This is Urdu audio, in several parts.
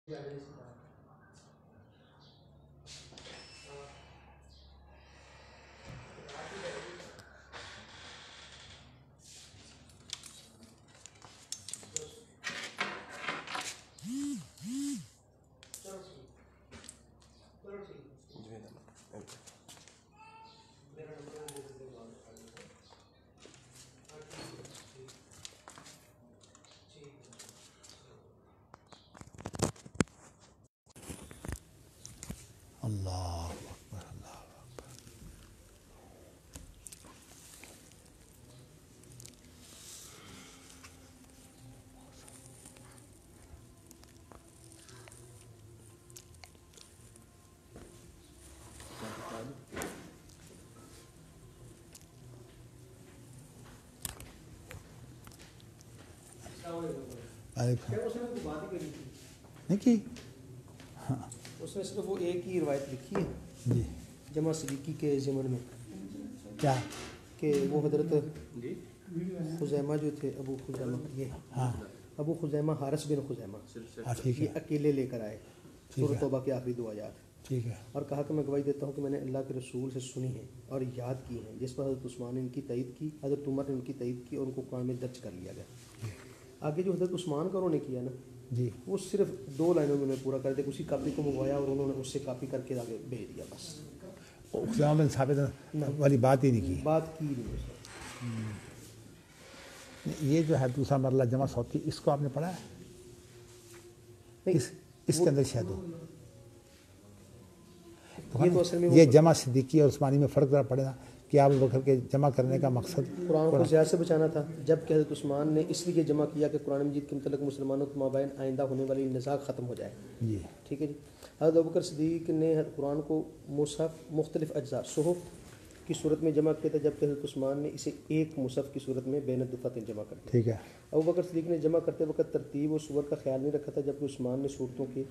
اللہ اکبر اللہ اکبر. نہیں کی اس میں صرف وہ ایک ہی روایت لکھی ہے جی جمع صدیقی کے ضمن میں کیا کہ وہ حضرت خزیمہ جو تھے ابو خزیمہ یہ ہاں ابو خزیمہ حارث بن خزیمہ ہاں ٹھیک ہے یہ اکیلے لے کر آئے سورۃ توبہ کے آخری دو آیات ٹھیک ہے اور کہا کہ میں گواہی دیتا ہوں کہ میں نے اللہ کے رسول سے سنی ہے اور یاد کی ہے جس پر حضرت عثمان نے ان کی تائید کی حضرت عمر نے ان کی تائید کی اور ان کو قرآن میں درج کر لیا گیا. آگے جو حضرت عثمان کا انہوں نے کیا نا جی وہ صرف 2 لائنوں میں پورا کر دیا اسی کاپی کو منگوایا اور انہوں نے اس سے کاپی کر کے آگے بھیج دیا بس خزیمہ بن ثابت والی بات ہی نہیں کی. بات کی نہیں اس نے. یہ جو ہے دوسرا مرلہ جمع صوتی اس کو آپ نے پڑھا ہے اس کے اندر شاید یہ تو اصل میں یہ جمع صدیقی اور عثمانی میں فرق ذرا پڑے نا کہ ابو بکر کے جمع کرنے کا مقصد قرآن کو زیادہ سے بچانا تھا جبکہ حضرت عثمان نے اس لیے جمع کیا کہ قرآن مجید کے متعلق مسلمانوں کے مابین آئندہ ہونے والی نزاع ختم ہو جائے. جی ٹھیک ہے جی. حضرت ابوبکر صدیق نے قرآن کو مصحف مختلف اجزاء صحف کی صورت میں جمع کیا تھا جبکہ حضرت عثمان نے اسے ایک مصحف کی صورت میں بین الدفتین جمع کر دیا. ٹھیک ہے. ابوبکر صدیق نے جمع کرتے وقت ترتیب و صور کا خیال نہیں رکھا تھا جبکہ عثمان نے صورتوں کے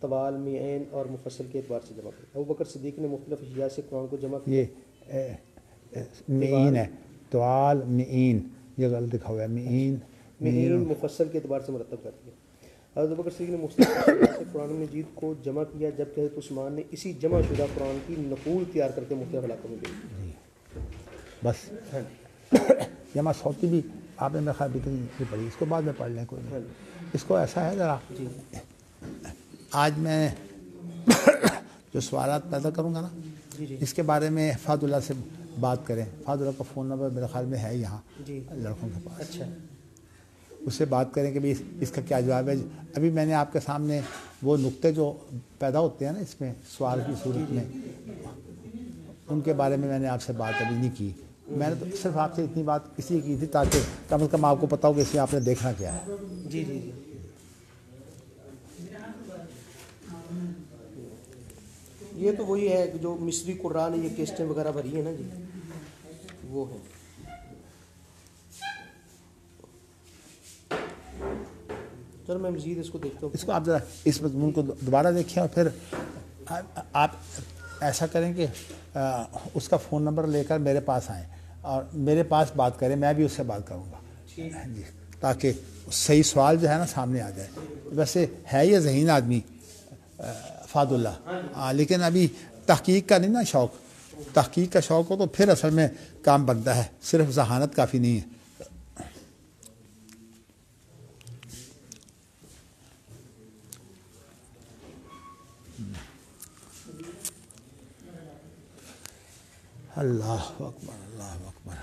طوال معین اور مفصل کے اعتبار سے جمع کیا. ابوبکر صدیق نے مختلف اشیاء سے قرآن کو جمع کیا. یہ معین ہے طوال معین یہ غلط لکھا ہوا ہے معین مفصل کے اعتبار سے مرتب کر دیا. حضرت ابوبکر صدیق نے مختلف اشیاء سے قرآن مجید کو جمع کیا جبکہ حضرت عثمان نے اسی جمع شدہ قرآن کی نقول تیار کر کے مختلف علاقوں میں بھیجی. بس جمع صوتی بھی آپ نے میرے خیال بھی پڑھی اس کو بعد میں پڑھ لیں کوئی نہیں. اس کو ایسا ہے ذرا آج میں جو سوالات پیدا کروں گا نا اس کے بارے میں فہد اللہ سے بات کریں. فہد اللہ کا فون نمبر میرے خیال میں ہے یہاں لڑکوں کے پاس. اچھا اس سے بات کریں کہ اس کا کیا جواب ہے. ابھی میں نے آپ کے سامنے وہ نقطے جو پیدا ہوتے ہیں نا اس میں سوال کی صورت میں ان کے بارے میں نے آپ سے بات ابھی نہیں کی. میں نے تو صرف آپ سے اتنی بات اس لیے کی تھی تاکہ کم از کم آپ کو پتہ ہو کہ اس میں آپ نے دیکھنا کیا ہے. جی جی جی یہ تو وہی ہے جو مصری قرآن یہ کیسٹیں وغیرہ بھری ہیں نا جی وہ ہے. چلو میں مزید اس کو دیکھتا ہوں. اس کو آپ ذرا اس مضمون کو دوبارہ دیکھیں اور پھر آپ ایسا کریں کہ اس کا فون نمبر لے کر میرے پاس آئیں اور میرے پاس بات کریں. میں بھی اس سے بات کروں گا جی تاکہ صحیح سوال جو ہے نا سامنے آ جائے. ویسے ہے یہ ذہین آدمی فہد اللہ لیکن ابھی تحقیق کا نہیں نا شوق. تحقیق کا شوق ہو تو پھر اصل میں کام بنتا ہے. صرف ذہانت کافی نہیں ہے. اللہ اکبر اللہ اکبر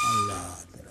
اللہ تیرا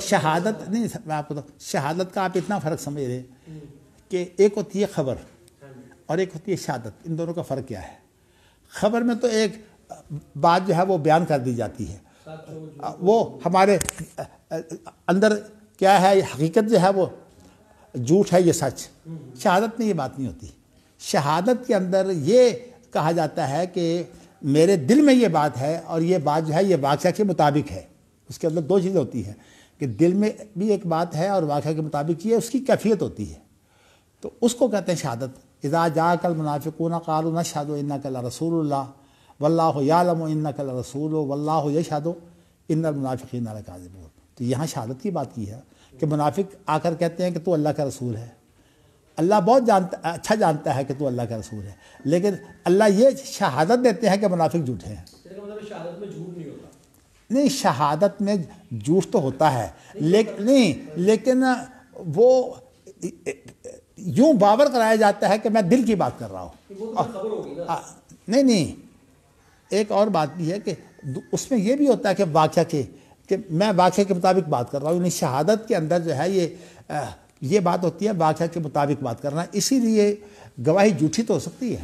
شہادت نہیں، میں آپ کو شہادت کا آپ اتنا فرق سمجھ رہے کہ ایک ہوتی ہے خبر اور ایک ہوتی ہے شہادت، ان دونوں کا فرق کیا ہے؟ خبر میں تو ایک بات جو ہے وہ بیان کر دی جاتی ہے، وہ ہمارے اندر کیا ہے، حقیقت جو ہے وہ جھوٹ ہے، یہ سچ۔ شہادت میں یہ بات نہیں ہوتی۔ شہادت کے اندر یہ کہا جاتا ہے کہ میرے دل میں یہ بات ہے اور یہ بات جو ہے یہ واقعہ کے مطابق ہے۔ اس کے اندر دو چیزیں ہوتی ہیں کہ دل میں بھی ایک بات ہے اور واقعہ کے مطابق یہ اس کی کیفیت ہوتی ہے، تو اس کو کہتے ہیں شہادت۔ اذا جاءک المنافقون قالوا نشهد انک لرسول اللہ واللہ یعلم انک لرسول واللہ یشہد ان المنافقین لکاذبون۔ تو یہاں شہادت کی بات کی ہے کہ منافق آ کر کہتے ہیں کہ تو اللہ کا رسول ہے، اللہ بہت اچھا جانتا ہے کہ تو اللہ کا رسول ہے، لیکن اللہ یہ شہادت دیتے ہیں کہ منافق جھوٹے ہیں۔ شہادت میں جھوٹ نہیں ہوتا؟ نہیں، شہادت میں جھوٹ تو ہوتا ہے، لیکن وہ یوں باور کرایا جاتا ہے کہ میں دل کی بات کر رہا ہوں۔ نہیں، ایک اور بات بھی ہے کہ اس میں یہ بھی ہوتا ہے کہ واقعہ کہ میں واقعہ کے مطابق بات کر رہا ہوں، یعنی شہادت کے اندر جو ہے یہ بات ہوتی ہے واقعہ کے مطابق بات کرنا۔ اسی لیے گواہی جھوٹی تو ہو سکتی ہے،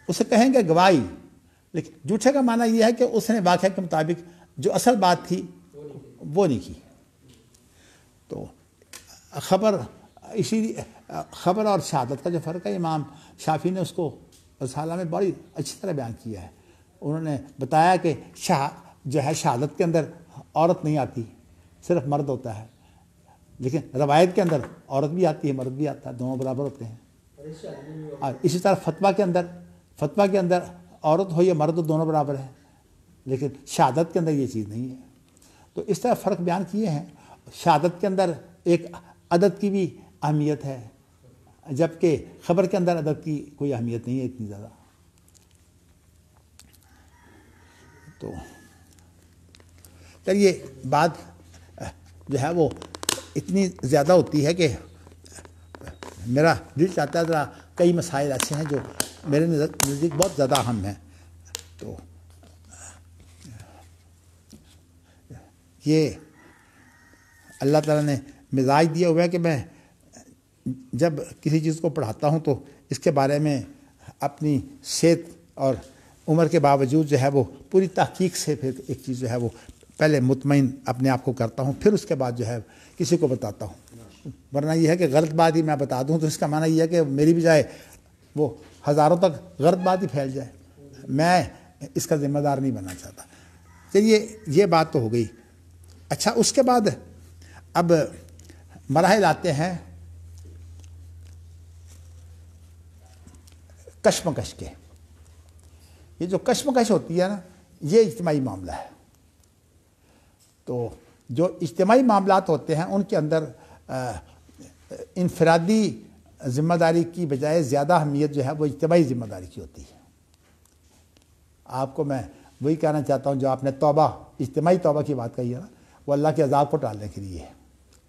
اسے کہیں گے گواہی، لیکن جھوٹے کا معنی یہ ہے کہ اس نے واقعہ کے مطابق جو اصل بات تھی وہ نہیں کی۔ تو خبر اور شہادت کا جو فرق ہے، امام شافعی نے اس کو رسالہ میں بڑی اچھی طرح بیان کیا ہے۔ انہوں نے بتایا کہ جو ہے شہادت کے اندر عورت نہیں آتی، صرف مرد ہوتا ہے، لیکن روایت کے اندر عورت بھی آتی ہے مرد بھی آتا ہے، دونوں برابر ہوتے ہیں۔ اور اسی طرح فتویٰ کے اندر عورت ہو یا مرد ہو دونوں برابر ہیں، لیکن شہادت کے اندر یہ چیز نہیں ہے۔ تو اس طرح فرق بیان کیے ہیں۔ شہادت کے اندر ایک عدد کی بھی اہمیت ہے، جبکہ خبر کے اندر عدد کی کوئی اہمیت نہیں ہے اتنی زیادہ۔ تو چلیے، بات جو ہے وہ اتنی زیادہ ہوتی ہے کہ میرا دل چاہتا ہے ذرا کئی مسائل ایسے ہیں جو میرے نزدیک بہت زیادہ اہم ہیں۔ تو یہ اللہ تعالیٰ نے مزاج دیا ہوا ہے کہ میں جب کسی چیز کو پڑھاتا ہوں تو اس کے بارے میں اپنی صحت اور عمر کے باوجود جو ہے وہ پوری تحقیق سے پھر ایک چیز جو ہے وہ پہلے مطمئن اپنے آپ کو کرتا ہوں، پھر اس کے بعد جو ہے کسی کو بتاتا ہوں۔ ورنہ یہ ہے کہ غلط بات ہی میں بتا دوں تو اس کا معنی یہ ہے کہ میری بجائے وہ ہزاروں تک غلط بات ہی پھیل جائے، میں اس کا ذمہ دار نہیں بننا چاہتا۔ چلیے، یہ بات تو ہو گئی۔ اچھا، اس کے بعد اب مراحل آتے ہیں کشمکش کے۔ یہ جو کشمکش ہوتی ہے نا، یہ اجتماعی معاملہ ہے۔ تو جو اجتماعی معاملات ہوتے ہیں ان کے اندر انفرادی ذمہ داری کی بجائے زیادہ اہمیت جو ہے وہ اجتماعی ذمہ داری کی ہوتی ہے۔ آپ کو میں وہی کہنا چاہتا ہوں جو آپ نے توبہ، اجتماعی توبہ کی بات کہی ہے نا، وہ اللہ کے عذاب کو ٹالنے کے لیے ہے۔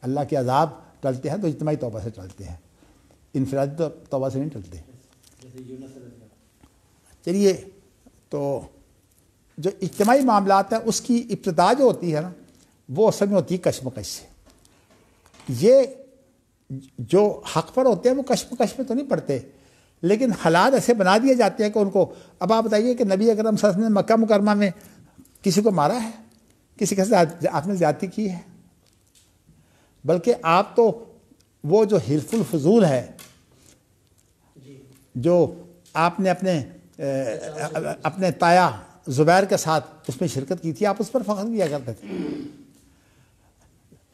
اللہ کے عذاب ٹلتے ہیں تو اجتماعی توبہ سے ٹلتے ہیں، انفرادی توبہ سے نہیں ٹلتے۔ چلیے، تو جو اجتماعی معاملات ہیں اس کی ابتدا جو ہوتی ہے نا، وہ اصل میں ہوتی ہے کشمکش سے۔ یہ جو حق پر ہوتے ہیں وہ کشمکش میں تو نہیں پڑتے، لیکن حالات ایسے بنا دیے جاتے ہیں کہ ان کو، اب آپ بتائیے کہ نبی اکرم صلی اللہ علیہ وسلم نے مکہ مکرمہ میں کسی کو مارا ہے؟ کسی کے ساتھ آپ نے زیادتی کی ہے؟ بلکہ آپ تو وہ جو حلف الفضول ہے جو آپ نے اپنے تایا زبیر کے ساتھ اس میں شرکت کی تھی، آپ اس پر فخر کیا کرتے تھے۔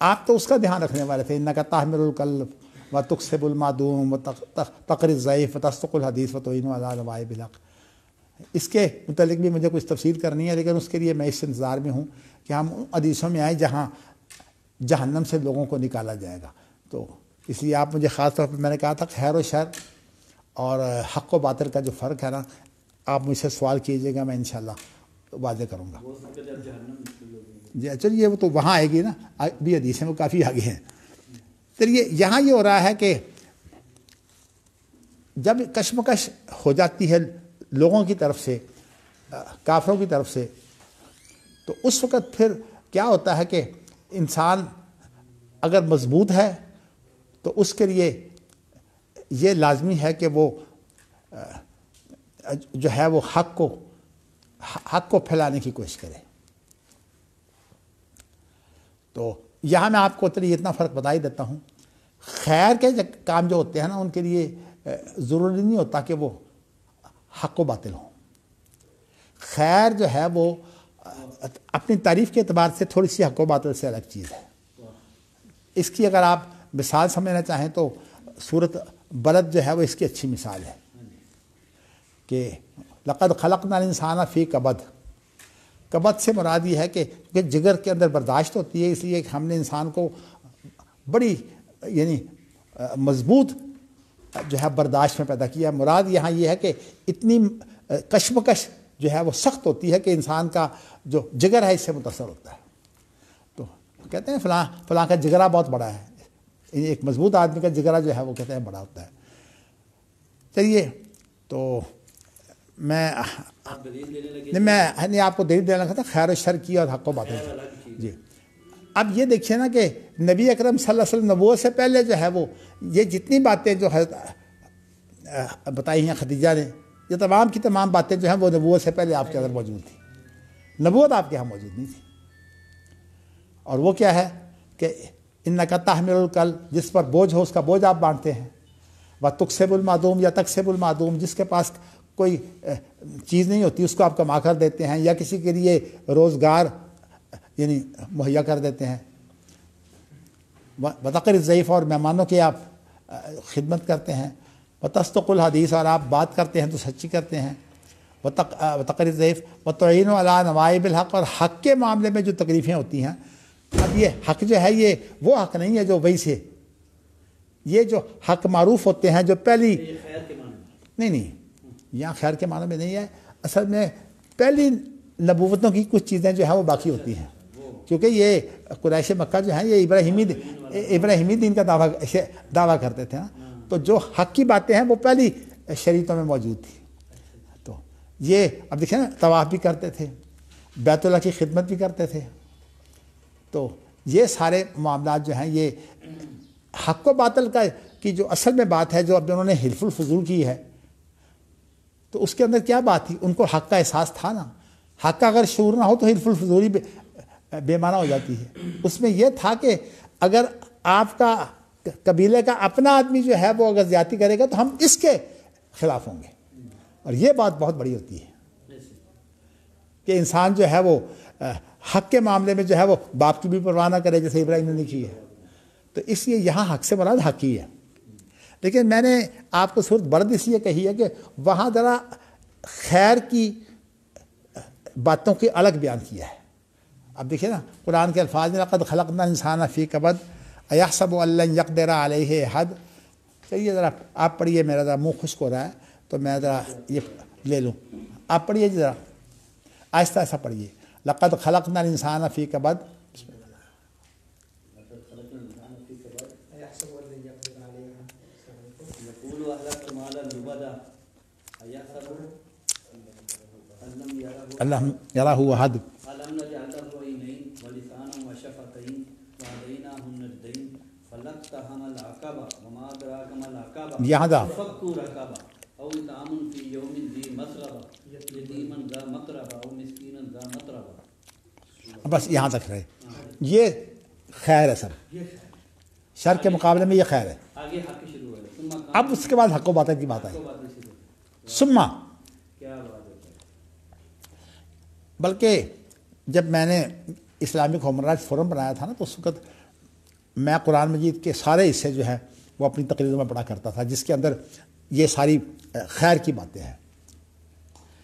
آپ تو اس کا دھیان رکھنے والے تھے، انک تحمل الکلب و تکسب المعدوم و تقری الضعیف و تصدق الحدیث و تعین علی روائب الحق۔ اس کے متعلق بھی مجھے کچھ تفصیل کرنی ہے، لیکن اس کے لیے میں اس انتظار میں ہوں کہ ہم حدیثوں میں آئیں جہاں جہنم سے لوگوں کو نکالا جائے گا۔ تو اس لیے آپ مجھے خاص طور پر، میں نے کہا تھا خیر و شر اور حق و باطل کا جو فرق ہے نا، آپ مجھ سے سوال کیجیے گا، میں انشاءاللہ واضح کروں گا۔ جی چلیے، وہ تو وہاں آئے گی نا، بھی حدیثیں وہ کافی آگے ہیں۔ چلیے، یہاں یہ ہو رہا ہے کہ جب کشمکش ہو جاتی ہے لوگوں کی طرف سے، کافروں کی طرف سے، تو اس وقت پھر کیا ہوتا ہے کہ انسان اگر مضبوط ہے تو اس کے لیے یہ لازمی ہے کہ وہ جو ہے وہ حق کو پھیلانے کی کوشش کرے. تو یہاں میں آپ کو اتنا فرق بتا ہی دیتا ہوں. خیر کے کام جو ہوتے ہیں نا ان کے لیے ضروری نہیں ہوتا کہ وہ حق و باطل ہوں. خیر جو ہے وہ اپنی تعریف کے اعتبار سے تھوڑی سی حق و باطل سے الگ چیز ہے. اس کی اگر آپ مثال سمجھنا چاہیں تو سورۃ بلد جو ہے وہ اس کی اچھی مثال ہے کہ لقد خلقنا الانسان فی کبد. کبد سے مراد یہ ہے کہ جگر کے اندر برداشت ہوتی ہے، اس لیے ہم نے انسان کو بڑی یعنی مضبوط جو ہے برداشت میں پیدا کیا. مراد یہاں یہ ہے کہ اتنی کشمکش جو ہے وہ سخت ہوتی ہے کہ انسان کا جو جگر ہے اس سے متاثر ہوتا ہے. تو کہتے ہیں فلاں کا جگرہ بہت بڑا ہے. ایک مضبوط آدمی کا جگرہ جو ہے وہ کہتے ہیں بڑا ہوتا ہے. چلیے تو میں آپ کو دلیل دینا لگا تھا خیر و شر کی اور حق و باطل کی. جی اب یہ دیکھیے نا کہ نبی اکرم صلی اللہ علیہ وسلم نبوت سے پہلے جو ہے وہ یہ جتنی باتیں جو حضرت بتائی ہیں خدیجہ نے، یہ تمام کی تمام باتیں جو ہیں وہ نبوت سے پہلے آپ کے اندر موجود تھیں. نبوت آپ کے یہاں موجود نہیں تھی. اور وہ کیا ہے کہ انک تحمل الکل، جس پر بوجھ ہو اس کا بوجھ آپ بانٹتے ہیں. وتکسب المعدوم یا تکسب المعدوم، جس کے پاس کوئی چیز نہیں ہوتی اس کو آپ کما کر دیتے ہیں یا کسی کے لیے روزگار یعنی مہیا کر دیتے ہیں. وتقر الضیف، اور مہمانوں کی آپ خدمت کرتے ہیں. وتصدق الحدیث، اور آپ بات کرتے ہیں تو سچی کرتے ہیں. وتقر الضیف وتعین علی نوائب الحق، اور حق کے معاملے میں جو تکلیفیں ہوتی ہیں. اب یہ حق جو ہے یہ وہ حق نہیں ہے جو وہی سے، یہ جو حق معروف ہوتے ہیں جو پہلی نہیں یہاں خیر کے معنی میں نہیں ہے. اصل میں پہلی نبوتوں کی کچھ چیزیں جو ہیں وہ باقی ہوتی ہیں، کیونکہ یہ قریش مکہ جو ہیں یہ ابراہیمی دین کا دعویٰ کرتے تھے نا. تو جو حق کی باتیں ہیں وہ پہلی شریعتوں میں موجود تھی. تو یہ اب دیکھیں نا طواف بھی کرتے تھے، بیت اللہ کی خدمت بھی کرتے تھے. تو یہ سارے معاملات جو ہیں یہ حق و باطل کی جو اصل میں بات ہے جو اب انہوں نے حلف الفضول کی ہے، تو اس کے اندر کیا بات تھی؟ ان کو حق کا احساس تھا نا. حق کا اگر شعور نہ ہو تو حلف الفضولی بے معنی ہو جاتی ہے. اس میں یہ تھا کہ اگر آپ کا قبیلے کا اپنا آدمی جو ہے وہ اگر زیادتی کرے گا تو ہم اس کے خلاف ہوں گے. اور یہ بات بہت بڑی ہوتی ہے کہ انسان جو ہے وہ حق کے معاملے میں جو ہے وہ باپ کی بھی پرواہ نہ کرے جیسے ابراہیم نے کی ہے. تو اس لیے یہاں حق سے مراد حق ہی ہے. لیکن میں نے آپ کو سورۃ بلد اس لیے کہی ہے کہ وہاں ذرا خیر کی باتوں کی الگ بیان کیا ہے. اب دیکھیں نا قرآن کے الفاظ میں لقد خلقنا الانسان فی کبد ایحسب ان لن یقدر علیہ احد. چلیے ذرا آپ پڑھیے، میرا ذرا منہ خشک ہو رہا ہے تو میں ذرا یہ لے لوں. آپ پڑھیے ذرا آہستہ آہستہ پڑھیے. لقد خلقنا الانسان فی کبد. الم یرہ احد. یہاں دا بس یہاں تک رہے. یہ خیر ہے سب، شر کے مقابلے میں یہ خیر ہے. اب اس کے بعد حق و باطل کی بات آئی. سما بلکہ جب میں نے اسلامک ہیومن رائٹس فورم بنایا تھا نا تو اس وقت میں قرآن مجید کے سارے حصے جو ہیں وہ اپنی تقریروں میں پڑھا کرتا تھا جس کے اندر یہ ساری خیر کی باتیں ہیں.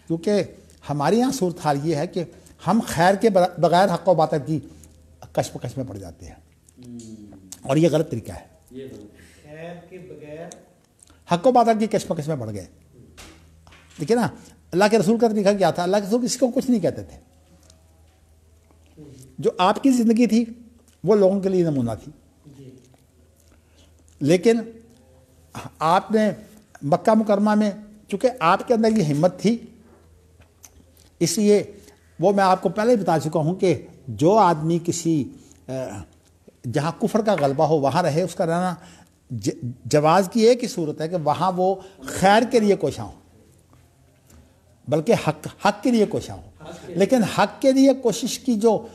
کیونکہ ہمارے یہاں صورتحال یہ ہے کہ ہم خیر کے بغیر حق و باطل کی کشمکش میں پڑ جاتے ہیں اور یہ غلط طریقہ ہے. خیر کے بغیر حق و باطل کی کشمکش میں پڑ گئے. دیکھیں نا اللہ کے رسول کا طریقہ کیا تھا؟ اللہ کے رسول کسی کو کچھ نہیں کہتے تھے. جو آپ کی زندگی تھی وہ لوگوں کے لیے نمونہ تھی. لیکن آپ نے مکہ مکرمہ میں چونکہ آپ کے اندر یہ ہمت تھی، اس لیے وہ میں آپ کو پہلے ہی بتا چکا ہوں کہ جو آدمی کسی جہاں کفر کا غلبہ ہو وہاں رہے، اس کا رہنا جواز کی ایک ہی صورت ہے کہ وہاں وہ خیر کے لیے کوشاں ہوں، بلکہ حق کے لیے کوشاں ہوں۔ لیکن حق کے لیے کوشش کی جو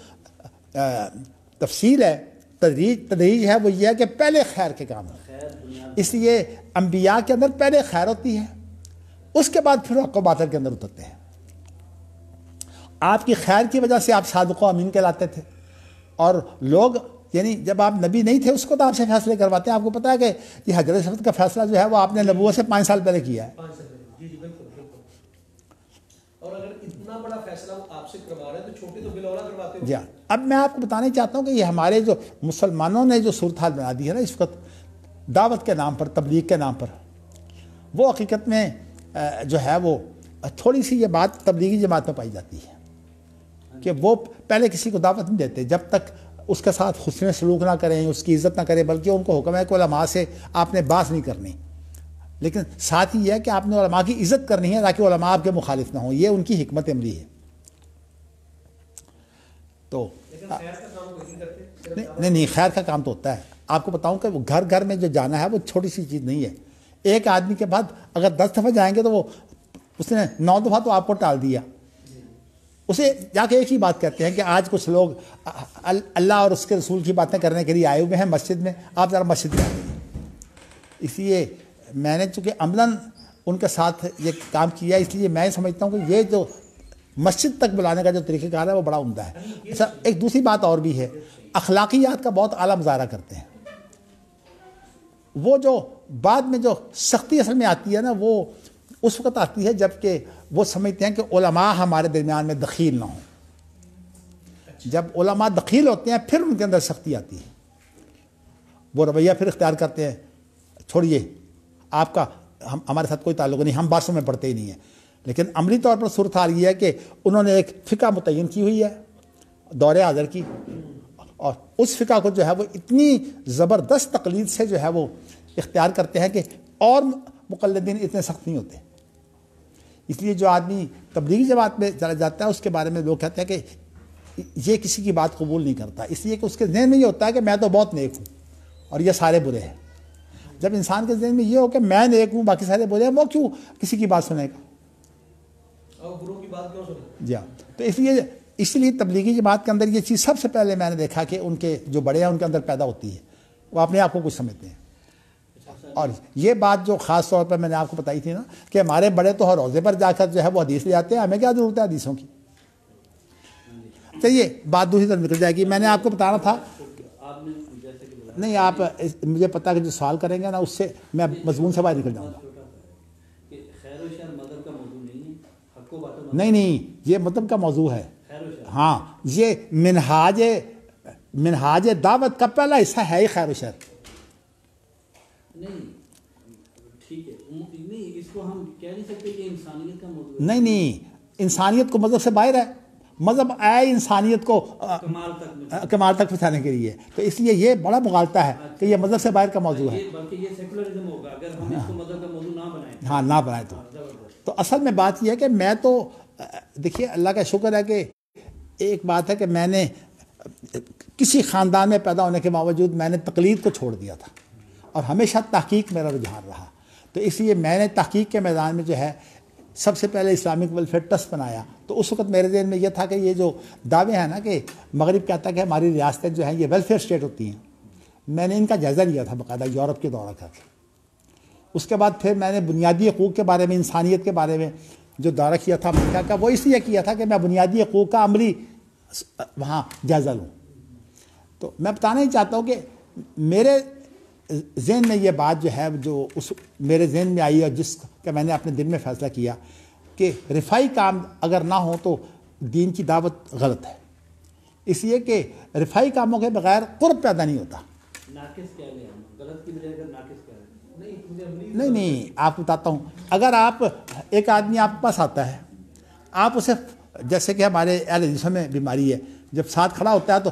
تفصیل ہے، تدریج ہے، وہ یہ ہے کہ پہلے خیر کے کام ہیں۔ اس لیے انبیاء کے اندر پہلے خیر ہوتی ہے، اس کے بعد پھر حق و باطل کے اندر اترتے ہیں۔ آپ کی خیر کی وجہ سے آپ صادق و امین کہلاتے تھے، اور لوگ یعنی جب آپ نبی نہیں تھے اس کو تو آپ سے فیصلے کرواتے ہیں۔ آپ کو پتا ہے کہ یہ حجر اسود کا فیصلہ جو ہے وہ آپ نے نبوت سے 5 سال پہلے کیا ہے۔ جی جی بالکل بالکل۔ اور اگر اتنا بڑا فیصلہ وہ آپ سے کروا رہے ہیں تو چھوٹے تو بلاولا کرواتے ہو۔ جی ہاں، اب میں آپ کو بتانا چاہتا ہوں کہ یہ ہمارے جو مسلمانوں نے جو صورتحال بنا دی ہے نا اس وقت دعوت کے نام پر، تبلیغ کے نام پر، وہ حقیقت میں جو ہے وہ تھوڑی سی یہ بات تبلیغی جماعت میں پائی جاتی ہے کہ وہ پہلے کسی کو دعوت نہیں دیتے جب تک اس کے ساتھ حسن سلوک نہ کریں، اس کی عزت نہ کریں، بلکہ ان کو حکم ہے کہ علماء سے آپ نے بات نہیں کرنی، لیکن ساتھ ہی یہ ہے کہ آپ نے علماء کی عزت کرنی ہے تاکہ علماء آپ کے مخالف نہ ہوں۔ یہ ان کی حکمت عملی ہے۔ تو نہیں، خیر کا کام تو ہوتا ہے۔ آپ کو بتاؤں کہ وہ گھر گھر میں جو جانا ہے وہ چھوٹی سی چیز نہیں ہے۔ ایک آدمی کے بعد اگر 10 دفعہ جائیں گے تو وہ اس نے 9 دفعہ تو آپ کو ٹال دیا، اسے جا کے ایک ہی بات کہتے ہیں کہ آج کچھ لوگ اللہ اور اس کے رسول کی باتیں کرنے کے لیے آئے ہوئے ہیں مسجد میں، آپ ذرا مسجد میں آ جائیے۔ اس لیے میں نے چونکہ عملاً ان کے ساتھ یہ کام کیا، اس لیے میں سمجھتا ہوں کہ یہ جو مسجد تک بلانے کا جو طریقہ کار ہے وہ بڑا عمدہ ہے۔ اچھا، ایک دوسری بات اور بھی ہے، اخلاقیات کا بہت اعلیٰ مظاہرہ کرتے ہیں۔ وہ جو بعد میں جو سختی اصل میں آتی ہے نا، وہ اس وقت آتی ہے جب کہ وہ سمجھتے ہیں کہ علماء ہمارے درمیان میں دخیل نہ ہوں۔ جب علماء دخیل ہوتے ہیں پھر ان کے اندر سختی آتی ہے، وہ رویہ پھر اختیار کرتے ہیں، چھوڑیے آپ کا ہمارے ساتھ کوئی تعلق نہیں، ہم باسوں میں پڑھتے ہی نہیں ہیں۔ لیکن عملی طور پر صورتحال یہ ہے کہ انہوں نے ایک فقہ متعین کی ہوئی ہے دور حاضر کی، اور اس فقہ کو جو ہے وہ اتنی زبردست تقلید سے جو ہے وہ اختیار کرتے ہیں کہ اور مقلدین اتنے سخت نہیں ہوتے۔ اس لیے جو آدمی تبلیغی جماعت میں چلا جاتا ہے اس کے بارے میں لوگ کہتے ہیں کہ یہ کسی کی بات قبول نہیں کرتا، اس لیے کہ اس کے ذہن میں یہ ہوتا ہے کہ میں تو بہت نیک ہوں اور یہ سارے برے ہیں۔ جب انسان کے ذہن میں یہ ہو کہ میں نیک ہوں باقی سارے برے ہیں، وہ کیوں کسی کی بات سنے گا؟ بروں کی بات کیوں سنے؟ جی ہاں، تو اس لیے تبلیغی جماعت کے اندر یہ چیز سب سے پہلے میں نے دیکھا کہ ان کے جو بڑے ہیں ان کے اندر پیدا ہوتی ہے، وہ اپنے آپ کو کچھ سمجھتے ہیں۔ اور یہ بات جو خاص طور پر میں نے آپ کو بتائی تھی نا کہ ہمارے بڑے تو ہر روزے پر جا کر جو ہے وہ حدیث لے آتے ہیں، ہمیں کیا ضرورت ہے حدیثوں کی؟ چلیے بات دوسری طرف نکل جائے گی۔ میں نے آپ کو بتانا تھا، نہیں آپ مجھے پتا کہ جو سوال کریں گے نا اس سے میں مضمون سے باہر نکل جاؤں گا۔ نہیں، یہ مطلب کا موضوع ہے۔ ہاں، یہ منہاج دعوت کا پہلا حصہ ہے ہی خیر و شر۔ نہیں، انسانیت کو مذہب سے باہر ہے، مذہب آئے انسانیت کو کمال تک پہنچانے کے لیے، تو اس لیے یہ بڑا مغالطہ ہے کہ یہ مذہب سے باہر کا موضوع ہے۔ ہاں، نہ بنائے تو اصل میں بات یہ ہے کہ میں تو دیکھیے اللہ کا شکر ہے کہ ایک بات ہے کہ میں نے کسی خاندان میں پیدا ہونے کے باوجود میں نے تقلید کو چھوڑ دیا تھا اور ہمیشہ تحقیق میرا رجحان رہا، تو اس لیے میں نے تحقیق کے میدان میں جو ہے سب سے پہلے اسلامک ویلفیئر ٹرسٹ بنایا۔ تو اس وقت میرے ذہن میں یہ تھا کہ یہ جو دعوے ہیں نا کہ مغرب کہتا ہے کہ ہماری ریاستیں جو ہیں یہ ویلفیئر اسٹیٹ ہوتی ہیں، میں نے ان کا جائزہ لیا تھا باقاعدہ یورپ کے دورہ کر کے۔ اس کے بعد پھر میں نے بنیادی حقوق کے بارے میں، انسانیت کے بارے میں جو دورہ کیا تھا امریکہ کا، وہ اس لیے کیا تھا کہ میں بنیادی حقوق کا عملی وہاں جائزہ لوں۔ تو میں بتانا ہی چاہتا ہوں کہ میرے ذہن میں یہ بات جو ہے جو میرے ذہن میں آئی اور جس کا میں نے اپنے دل میں فیصلہ کیا کہ رفائی کام اگر نہ ہو تو دین کی دعوت غلط ہے، اس لیے کہ رفائی کاموں کے بغیر قرب پیدا نہیں ہوتا۔ نہیں، آپ بتاتا ہوں، اگر آپ ایک آدمی آپ کے پاس آتا ہے، آپ اسے جیسے کہ ہمارے اہل حدیثوں میں بیماری ہے، جب ساتھ کھڑا ہوتا ہے تو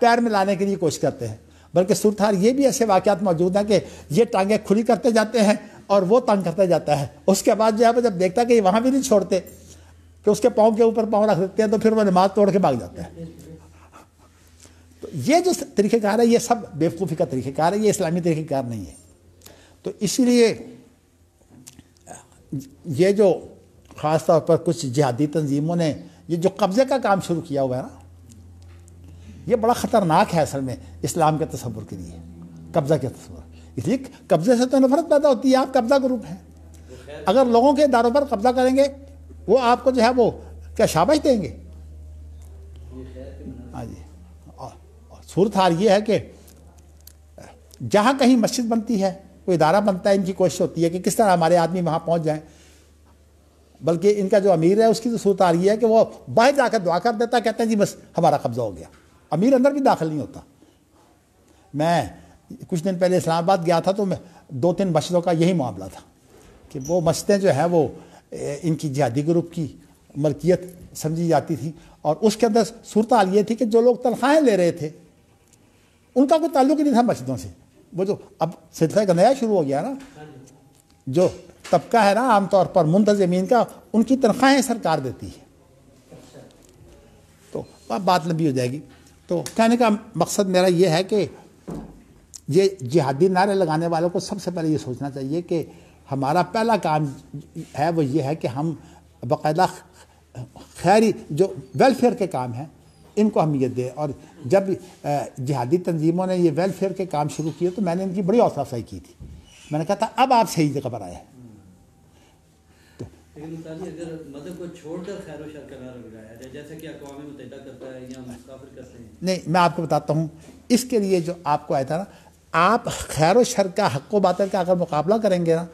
پیر میں لانے کے لیے کوشش کرتے ہیں، بلکہ صورتحال یہ بھی ایسے واقعات موجود ہیں کہ یہ ٹانگیں کھلی کرتے جاتے ہیں اور وہ تنگ کرتا جاتا ہے، اس کے بعد جو ہے وہ جب دیکھتا ہے کہ وہاں بھی نہیں چھوڑتے کہ اس کے پاؤں کے اوپر پاؤں رکھ دیتے ہیں تو پھر وہ نماز توڑ کے بھاگ جاتا ہے۔ یہ جو طریقہ کار ہے یہ سب بیوقوفی کا طریقہ کار ہے، یہ اسلامی طریقہ کار نہیں ہے۔ تو اسی لیے یہ جو خاص طور پر کچھ جہادی تنظیموں نے یہ جو قبضے کا کام شروع کیا ہوا ہے نا، یہ بڑا خطرناک ہے اصل میں اسلام کے تصور کے لیے، قبضہ کے تصور۔ اس لیے قبضے سے تو نفرت پیدا ہوتی ہے، آپ قبضہ گروپ ہیں۔ اگر لوگوں کے اداروں پر قبضہ کریں گے وہ آپ کو جو ہے وہ کیا شاباش دیں گے؟ ہاں جی۔ صورتحال یہ ہے کہ جہاں کہیں مسجد بنتی ہے، کوئی ادارہ بنتا ہے، ان کی کوشش ہوتی ہے کہ کس طرح ہمارے آدمی وہاں پہنچ جائیں، بلکہ ان کا جو امیر ہے اس کی تو صورتحال یہ ہے کہ وہ باہر جا کر دعا کر دیتا، کہتے ہیں جی بس ہمارا قبضہ ہو گیا، امیر اندر بھی داخل نہیں ہوتا۔ میں کچھ دن پہلے اسلام آباد گیا تھا تو میں 2-3 مسجدوں کا یہی معاملہ تھا کہ وہ مسجدیں جو ہیں وہ ان کی جہادی گروپ کی ملکیت سمجھی جاتی تھی، اور اس کے اندر صورتحال یہ تھی کہ جو لوگ تنخواہیں لے رہے تھے ان کا کوئی تعلق ہی نہیں تھا مسجدوں سے۔ وہ جو اب سلسلہ کا نیا شروع ہو گیا نا، جو طبقہ ہے نا عام طور پر منتظمین کا، ان کی تنخواہیں سرکار دیتی ہے، تو اب بات لمبی ہو جائے گی۔ تو کہنے کا مقصد میرا یہ ہے کہ یہ جہادی نعرے لگانے والوں کو سب سے پہلے یہ سوچنا چاہیے کہ ہمارا پہلا کام ہے وہ یہ ہے کہ ہم باقاعدہ خیری جو ویلفیئر کے کام ہیں ان کو اہمیت دیں۔ اور جب جہادی تنظیموں نے یہ ویلفیئر کے کام شروع کیے تو میں نے ان کی بڑی حوصلہ افزائی کی تھی، میں نے کہا تھا اب آپ صحیح جگہ پر آئے ہیں۔ لیکن اگر مذہب کو چھوڑ کر خیر و شر کا نعرہ لگایا جائے جیسے کہ اقوام متحدہ کرتا ہے یا کافر کرتے ہیں، نہیں، میں آپ کو بتاتا ہوں اس کے لیے جو آپ کو آیا تھا نا، آپ خیر و شر کا، حق و باطل کا اگر مقابلہ کریں گے نا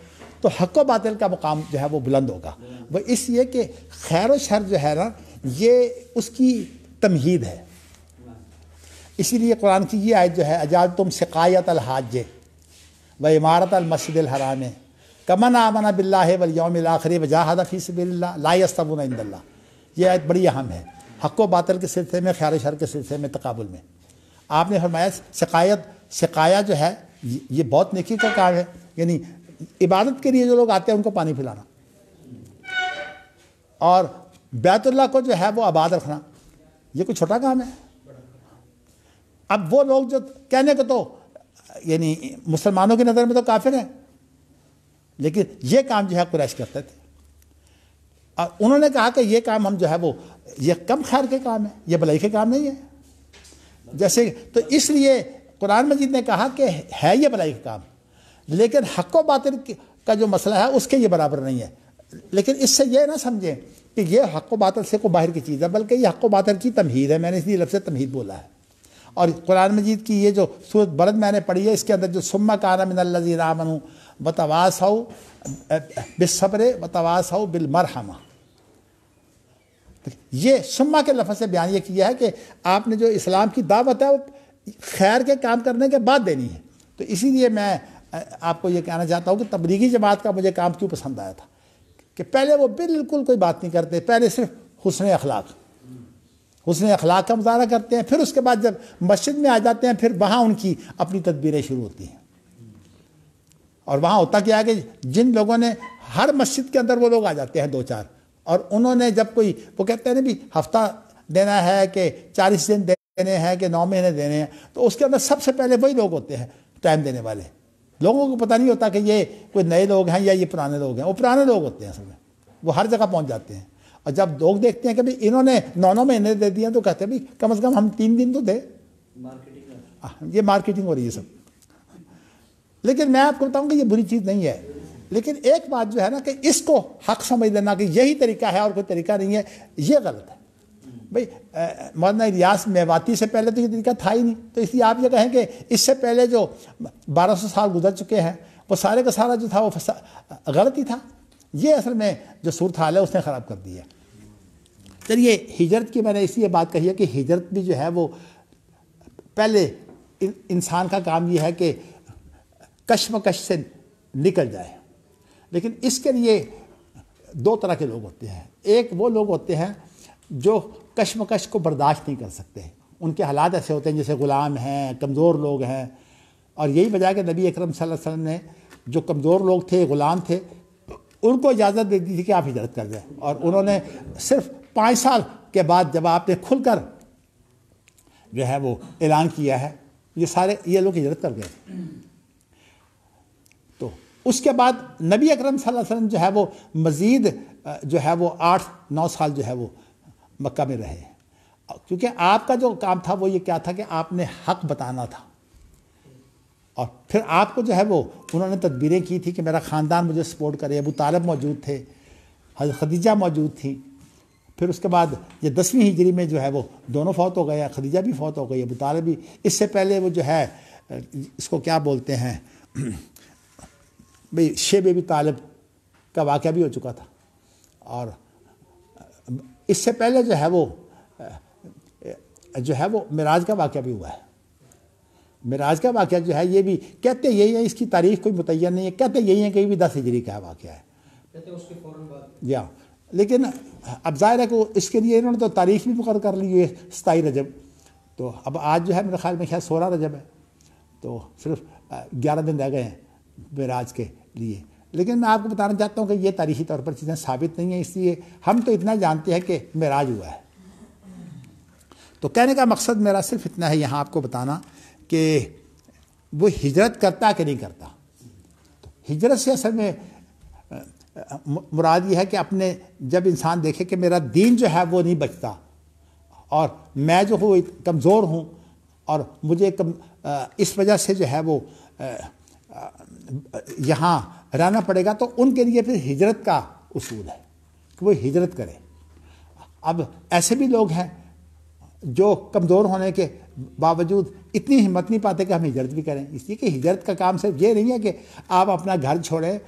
تو حق و باطل کا مقام جو ہے وہ بلند ہوگا۔ وہ اس لیے کہ خیر و شر جو ہے نا یہ اس کی تمہید ہے۔ اسی لیے قرآن کی یہ آیت جو ہے اجال تم سقایت الحاج و عمارت المسجد الحرام کمن آمن باللہ والیوم الآخر وجاہد فی سبیل اللہ لا یستوون عند اللہ، یہ آیت بڑی اہم ہے حق و باطل کے سلسلے میں، خیر و شر کے سلسلے میں تقابل میں۔ آپ نے فرمایا سقایا جو ہے یہ بہت نیکی کا کام ہے، یعنی عبادت کے لیے جو لوگ آتے ہیں ان کو پانی پلانا، اور بیت اللہ کو جو ہے وہ آباد رکھنا، یہ کوئی چھوٹا کام ہے؟ اب وہ لوگ جو کہنے کو تو یعنی مسلمانوں کی نظر میں تو کافر ہیں، لیکن یہ کام جو ہے قریش کرتے تھے، اور انہوں نے کہا کہ یہ کام ہم جو ہے وہ یہ کم خیر کے کام ہے، یہ بھلائی کے کام نہیں ہے۔ جیسے تو اس لیے قرآن مجید نے کہا کہ ہے یہ بھلائی کا کام، لیکن حق و باطل کا جو مسئلہ ہے اس کے یہ برابر نہیں ہے۔ لیکن اس سے یہ نہ سمجھیں کہ یہ حق و باطل سے کوئی باہر کی چیز ہے، بلکہ یہ حق و باطل کی تمہید ہے، میں نے اس لیے لفظ تمہید بولا ہے۔ اور قرآن مجید کی یہ جو سورۃ بلد میں نے پڑھی ہے اس کے اندر جو ثم کان من الذین آمنوا وتواصوا بالصبر وتواصوا بالمرحمہ، یہ ثم کے لفظ سے بیان یہ کیا ہے کہ آپ نے جو اسلام کی دعوت ہے وہ خیر کے کام کرنے کے بعد دینی ہے۔ تو اسی لیے میں آپ کو یہ کہنا چاہتا ہوں کہ تبلیغی جماعت کا مجھے کام کیوں پسند آیا تھا کہ پہلے وہ بالکل کوئی بات نہیں کرتے، پہلے صرف حسن اخلاق کا مظاہرہ کرتے ہیں، پھر اس کے بعد جب مسجد میں آ جاتے ہیں پھر وہاں ان کی اپنی تدبیریں شروع ہوتی ہیں۔ اور وہاں ہوتا کیا ہے کہ جن لوگوں نے ہر مسجد کے اندر وہ لوگ آ جاتے ہیں 2-4، اور انہوں نے جب کوئی وہ کہتے ہیں نا بھی ہفتہ دینا ہے کہ 40 دن دینے ہیں کہ 9 مہینے دینے ہیں، تو اس کے اندر سب سے پہلے وہی لوگ ہوتے ہیں ٹائم دینے والے۔ لوگوں کو پتہ نہیں ہوتا کہ یہ کوئی نئے لوگ ہیں یا یہ پرانے لوگ ہیں، وہ پرانے لوگ ہوتے ہیں اصل میں، وہ ہر جگہ پہنچ جاتے ہیں۔ اور جب لوگ دیکھتے ہیں کہ بھائی انہوں نے 9 مہینے دے دیے تو کہتے ہیں بھائی کم از کم ہم 3 دن تو دیں، یہ مارکیٹنگ ہو رہی ہے سب۔ لیکن میں آپ کو بتاؤں کہ یہ بری چیز نہیں ہے، لیکن ایک بات جو ہے نا کہ اس کو حق سمجھ لینا کہ یہی طریقہ ہے اور کوئی طریقہ نہیں ہے، یہ غلط ہے۔ بھائی مولانا الیاس میواتی سے پہلے تو یہ طریقہ تھا ہی نہیں، تو اس لیے آپ یہ کہیں کہ اس سے پہلے جو 1200 سال گزر چکے ہیں وہ سارے کا سارا جو تھا وہ غلط ہی تھا۔ یہ اصل میں جو صورتحال ہے اس نے خراب کر دی ہے۔ چلیے ہجرت کی میں نے اس لیے بات کہی ہے کہ ہجرت بھی جو ہے وہ پہلے انسان کا کام یہ ہے کہ کشمکش سے نکل جائے، لیکن اس کے لیے 2 طرح کے لوگ ہوتے ہیں۔ ایک وہ لوگ ہوتے ہیں جو کشمکش کو برداشت نہیں کر سکتے، ان کے حالات ایسے ہوتے ہیں جیسے غلام ہیں، کمزور لوگ ہیں، اور یہی وجہ کہ نبی اکرم صلی اللہ علیہ وسلم نے جو کمزور لوگ تھے، غلام تھے، ان کو اجازت دے دی تھی کہ آپ ہجرت کر جائیں، اور انہوں نے صرف 5 سال کے بعد جب آپ نے کھل کر جو ہے وہ اعلان کیا ہے، یہ لوگ ہجرت کر گئے تھے۔ تو اس کے بعد نبی اکرم صلی اللہ علیہ وسلم جو ہے وہ مزید جو ہے وہ 8-9 سال جو ہے وہ مکہ میں رہے، کیونکہ آپ کا جو کام تھا وہ یہ کیا تھا کہ آپ نے حق بتانا تھا، اور پھر آپ کو جو ہے وہ انہوں نے تدبیریں کی تھی کہ میرا خاندان مجھے سپورٹ کرے۔ ابو طالب موجود تھے، حضرت خدیجہ موجود تھی، پھر اس کے بعد یہ 10ویں ہجری میں جو ہے وہ دونوں فوت ہو گئے، خدیجہ بھی فوت ہو گئی، ابو طالب بھی۔ اس سے پہلے وہ جو ہے اس کو کیا بولتے ہیں بھئی شیب ابی طالب کا واقعہ بھی ہو چکا تھا، اور اس سے پہلے جو ہے وہ معراج کا واقعہ بھی ہوا ہے۔ معراج کا واقعہ جو ہے یہ بھی کہتے یہی ہے، اس کی تاریخ کوئی متعین نہیں ہے، کہتے یہی ہے کہ یہ بھی 10 ہجری کا واقعہ ہے، کہتے ہیں اس کے فوراً بعد۔ یا لیکن اب ظاہر ہے کہ اس کے لیے انہوں نے تو تاریخ بھی مقرر کر لی ہے 27 رجب، تو اب آج جو ہے میرے خیال میں 16 رجب ہے، تو صرف 11 دن رہ گئے ہیں معراج کے لیے۔ لیکن میں آپ کو بتانا چاہتا ہوں کہ یہ تاریخی طور پر چیزیں ثابت نہیں ہیں، اس لیے ہم تو اتنا جانتے ہیں کہ معراج ہوا ہے۔ تو کہنے کا مقصد میرا صرف اتنا ہے یہاں آپ کو بتانا کہ وہ ہجرت کرتا کہ نہیں کرتا۔ تو ہجرت سے اصل میں مراد یہ ہے کہ اپنے جب انسان دیکھے کہ میرا دین جو ہے وہ نہیں بچتا، اور میں جو ہوں کمزور ہوں، اور مجھے اس وجہ سے جو ہے وہ یہاں رہنا پڑے گا، تو ان کے لیے پھر ہجرت کا اصول ہے کہ وہ ہجرت کرے۔ اب ایسے بھی لوگ ہیں جو کمزور ہونے کے باوجود اتنی ہمت نہیں پاتے کہ ہم ہجرت بھی کریں، اس لیے کہ ہجرت کا کام صرف یہ نہیں ہے کہ آپ اپنا گھر چھوڑیں،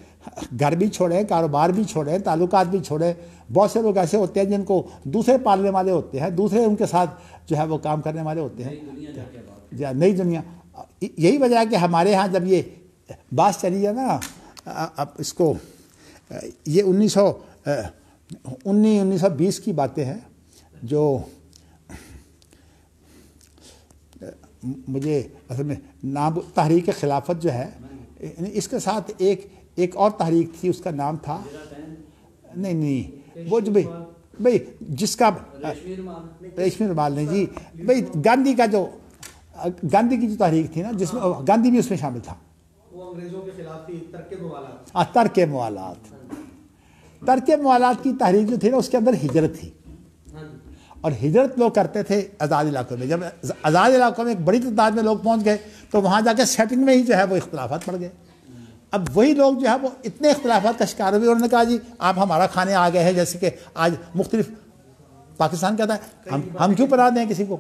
گھر بھی چھوڑیں، کاروبار بھی چھوڑیں، تعلقات بھی چھوڑیں۔ بہت سے لوگ ایسے ہوتے ہیں جن کو دوسرے پالنے والے ہوتے ہیں، دوسرے ان کے ساتھ جو ہے وہ کام کرنے والے ہوتے ہیں، نئی دنیا۔ یہی وجہ ہے کہ ہمارے ہاں جب یہ بات چلی ہے نا، اب اس کو یہ 1920 کی باتیں ہیں، جو مجھے اصل میں نام تحریک خلافت جو ہے، اس کے ساتھ ایک اور تحریک تھی، اس کا نام تھا نہیں وہ جو بھئی جس کا ریشمی رومال نہیں جی، بھئی گاندھی کی جو تحریک تھی نا، جس میں گاندھی بھی اس میں شامل تھا، وہ انگریزوں کے خلاف تھی، ترک موالات کی تحریک جو تھی نا، اس کے اندر ہجرت تھی، اور ہجرت لوگ کرتے تھے آزاد علاقوں میں۔ جب آزاد علاقوں میں ایک بڑی تعداد میں لوگ پہنچ گئے تو وہاں جا کے سیٹنگ میں ہی جو ہے وہ اختلافات پڑ گئے۔ اب وہی لوگ جو ہے وہ اتنے اختلافات کا شکار ہوئے، انہوں نے کہا جی آپ ہمارا کھانے آ گئے ہیں، جیسے کہ آج مختلف پاکستان کہتا ہے ہم کیوں پناہ دیں کسی کو،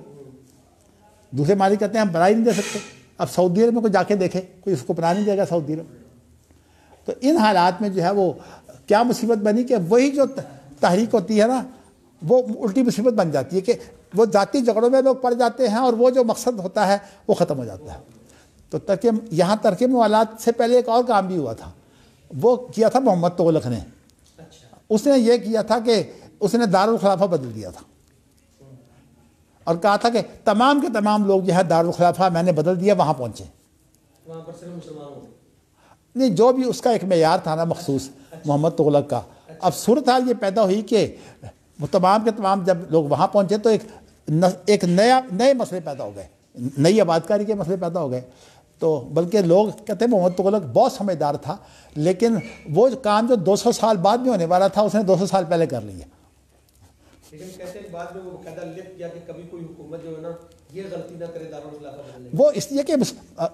دوسرے مالک کہتے ہیں ہم پناہ ہی نہیں دے سکتے۔ اب سعودی عرب میں کوئی جا کے دیکھے، کوئی اس کو پناہ نہیں دے گا سعودی عرب۔ تو ان حالات میں جو ہے وہ کیا مصیبت بنی کہ وہی جو تحریک ہوتی ہے نا، وہ الٹی مصیبت بن جاتی ہے کہ وہ ذاتی جھگڑوں میں لوگ پڑ جاتے ہیں، اور وہ جو مقصد ہوتا ہے وہ ختم ہو جاتا ہے۔ تو یہاں ترک موالات سے پہلے ایک اور کام بھی ہوا تھا، وہ کیا تھا محمد تغلق نے۔ اس نے یہ کیا تھا کہ اس نے دارالخلافہ بدل دیا تھا، اور کہا تھا کہ تمام کے تمام لوگ جو ہے دارالخلافہ میں نے بدل دیا، وہاں پہنچے، وہاں پر صرف مسلمان ہوں۔ نہیں جو بھی اس کا ایک معیار تھا نا مخصوص محمد تغلق کا۔ اب صورتحال یہ پیدا ہوئی کہ وہ تمام کے تمام جب لوگ وہاں پہنچے تو ایک نئے مسئلے پیدا ہو گئے، نئی آباد کاری کے مسئلے پیدا ہو گئے۔ تو بلکہ لوگ کہتے ہیں محمد تغلق بہت سمجھدار تھا، لیکن وہ کام جو 200 سال بعد میں ہونے والا تھا اس نے 200 سال پہلے کر لیا۔ لیکن کہتے ہیں بعد میں وہ باقاعدہ لکھ کیا کہ کبھی کوئی حکومت جو ہے نا یہ غلطی نہ کرے دارالخلافہ بدلنے کی۔ وہ اس لیے کہ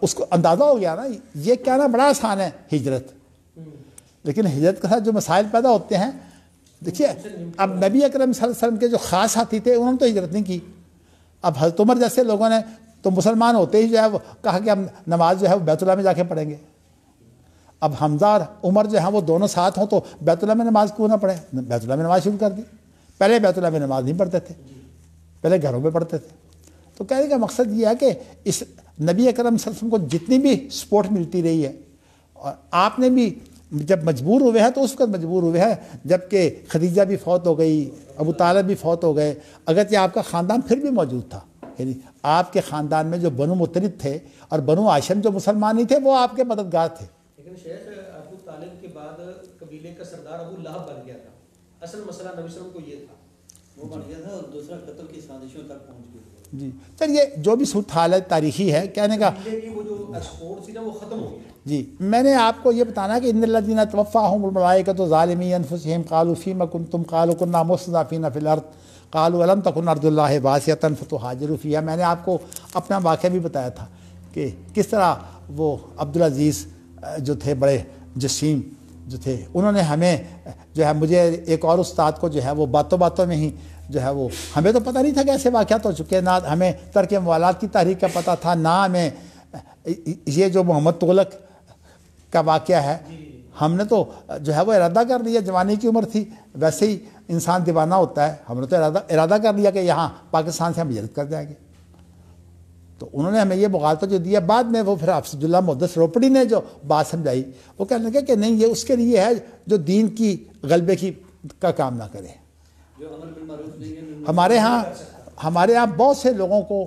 اس کو اندازہ ہو گیا نا، یہ کہنا بڑا آسان ہے ہجرت، لیکن ہجرت کے ساتھ جو مسائل پیدا ہوتے ہیں، دیکھیے اب نبی اکرم صلی اللہ علیہ وسلم کے جو خاص ساتھی تھے انہوں نے تو ہجرت نہیں کی۔ اب حضرت عمر جیسے لوگوں نے تو مسلمان ہوتے ہی جو ہے وہ کہا کہ ہم نماز جو ہے وہ بیت اللہ میں جا کے پڑھیں گے۔ اب حمزہ اور عمر جو ہیں وہ دونوں ساتھ ہوں تو بیت اللہ میں نماز کیوں نہ پڑھیں، بیت اللہ میں نماز شروع کر دی۔ پہلے بیت اللہ میں نماز نہیں پڑھتے تھے، پہلے گھروں میں پڑھتے تھے۔ تو کہنے کا مقصد یہ ہے کہ اس نبی اکرم صلی اللہ علیہ وسلم کو جتنی بھی سپورٹ ملتی رہی ہے، اور آپ نے بھی جب مجبور ہوئے ہیں تو اس وقت مجبور ہوئے ہیں جب کہ خدیجہ بھی فوت ہو گئی، ابو طالب بھی فوت ہو گئے، اگرچہ آپ کا خاندان پھر بھی موجود تھا، یعنی آپ کے خاندان میں جو بنو مطلب تھے اور بنو ہاشم جو مسلمان نہیں تھے وہ آپ کے مددگار تھے۔ لیکن شیخ ابو طالب کے بعد قبیلے کا سردار ابو لہب بن گیا تھا، اصل مسئلہ نبی صلی اللہ علیہ وسلم کو یہ تھا، وہ بن گیا تھا اور دوسرا قتل کی سازشوں تک پہنچ گیا۔ جی چلیے جو بھی صورت حال ہے تاریخی ہے کہنے کا وہ جو ایکسپورٹ تھی نا وہ ختم ہو گیا. جی میں نے آپ کو یہ بتانا کہ ان الذین توفاہم الملائکۃ ظالمی انفسہم قالوا فیم کنتم قالوا کنا مستضعفین فی الارض قالوا الم تکن ارض اللہ واسعۃ فتہاجروا فیہا. میں نے آپ کو اپنا واقعہ بھی بتایا تھا کہ کس طرح وہ عبدالعزیز جو تھے بڑے جسیم جو تھے انہوں نے ہمیں جو ہے مجھے ایک اور استاد کو جو ہے وہ باتوں باتوں میں ہی جو ہے وہ ہمیں تو پتہ نہیں تھا کہ ایسے واقعات ہو چکے, نہ ہمیں ترک موالات کی تحریک کا پتہ تھا, نہ ہمیں یہ جو محمد تغلق کا واقعہ ہے ہم نے تو جو ہے وہ ارادہ کر لیا, جوانی کی عمر تھی ویسے ہی انسان دیوانہ ہوتا ہے, ہم نے تو ارادہ کر لیا کہ یہاں پاکستان سے ہم ہجرت کر جائیں گے. تو انہوں نے ہمیں یہ مغالطہ جو دیا, بعد میں وہ پھر حافظ اللہ محدث روپڑی نے جو بات سمجھائی وہ کہنے لگے کہ نہیں یہ اس کے لیے ہے جو دین کی غلبے کی کا کام نہ کرے. ہمارے ہاں بہت سے لوگوں کو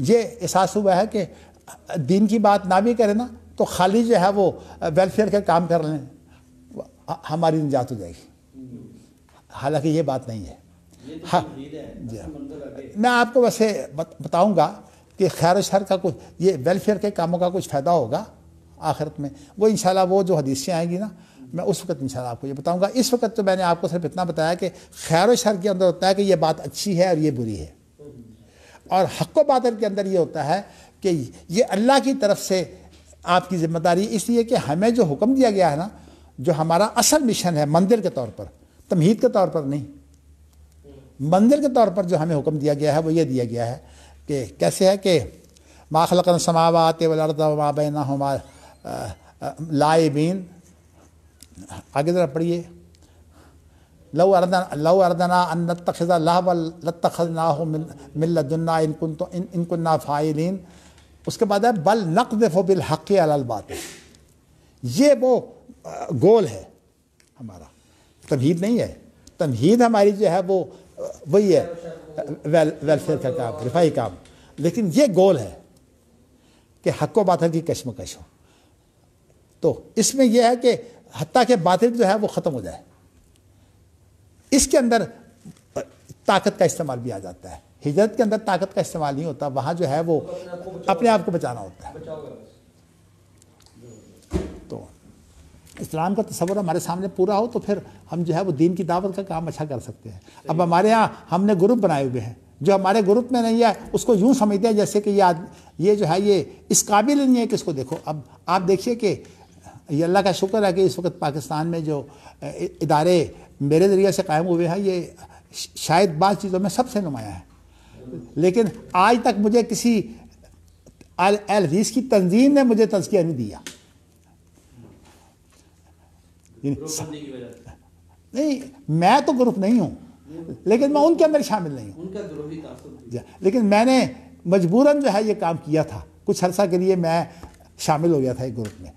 یہ احساس ہوا ہے کہ دین کی بات نہ بھی کرے نا تو خالی جو ہے وہ ویلفیئر کے کام کر لیں ہماری نجات ہو جائے گی, حالانکہ یہ بات نہیں ہے. ہاں میں آپ کو ویسے بتاؤں گا کہ خیر و شر کا کچھ یہ ویلفیئر کے کاموں کا کچھ فائدہ ہوگا آخرت میں, وہ انشاءاللہ وہ جو حدیثیں آئیں گی نا میں اس وقت انشاءاللہ آپ کو یہ بتاؤں گا. اس وقت تو میں نے آپ کو صرف اتنا بتایا کہ خیر و شر کے اندر ہوتا ہے کہ یہ بات اچھی ہے اور یہ بری ہے, اور حق و باطل کے اندر یہ ہوتا ہے کہ یہ اللہ کی طرف سے آپ کی ذمہ داری, اس لیے کہ ہمیں جو حکم دیا گیا ہے نا, جو ہمارا اصل مشن ہے منزل کے طور پر, تمہید کے طور پر نہیں, منزل کے طور پر جو ہمیں حکم دیا گیا ہے وہ یہ دیا گیا ہے کہ کیسے ہے کہ ما خلقنا السماوات والارض وما بینہما لاعبین. آگے ذرا پڑھیے, لو اردنا ان نتخذ لہوا لاتخذناہ من لدنا ان کننا فاعلین. اس کے بعد ہے بل نقذف بالحق علی الباطل. یہ وہ گول ہے ہمارا, تمہید نہیں ہے. تمہید ہماری جو ہے وہ وہی ہے ویلفیئر کا کام, رفاہی کام, لیکن یہ گول ہے کہ حق و باطل کی کشمکش ہو. تو اس میں یہ ہے کہ حتیٰ کہ باطل جو ہے وہ ختم ہو جائے, اس کے اندر طاقت کا استعمال بھی آ جاتا ہے. ہجرت کے اندر طاقت کا استعمال نہیں ہوتا, وہاں جو ہے وہ اپنے آپ کو بچانا ہوتا ہے. تو اسلام کا تصور ہمارے سامنے پورا ہو تو پھر ہم جو ہے وہ دین کی دعوت کا کام اچھا کر سکتے ہیں. اب ہمارے ہاں ہم نے گروپ بنائے ہوئے ہیں, جو ہمارے گروپ میں نہیں ہے اس کو یوں سمجھتے ہیں جیسے کہ یہ جو ہے یہ اس قابل نہیں ہے کہ اس کو دیکھو. اب آپ دیکھیے کہ یہ اللہ کا شکر ہے کہ اس وقت پاکستان میں جو ادارے میرے ذریعے سے قائم ہوئے ہیں یہ شاید بعض چیزوں میں سب سے نمایاں ہے, لیکن آج تک مجھے کسی اہل حدیث کی تنظیم نے مجھے تزکیہ نہیں دیا. نہیں میں تو گروپ نہیں ہوں, لیکن میں ان کے اندر شامل نہیں ہوں, ان کا گروہی تعصب, لیکن میں نے مجبوراً جو ہے یہ کام کیا تھا. کچھ عرصہ کے لیے میں شامل ہو گیا تھا ایک گروپ میں.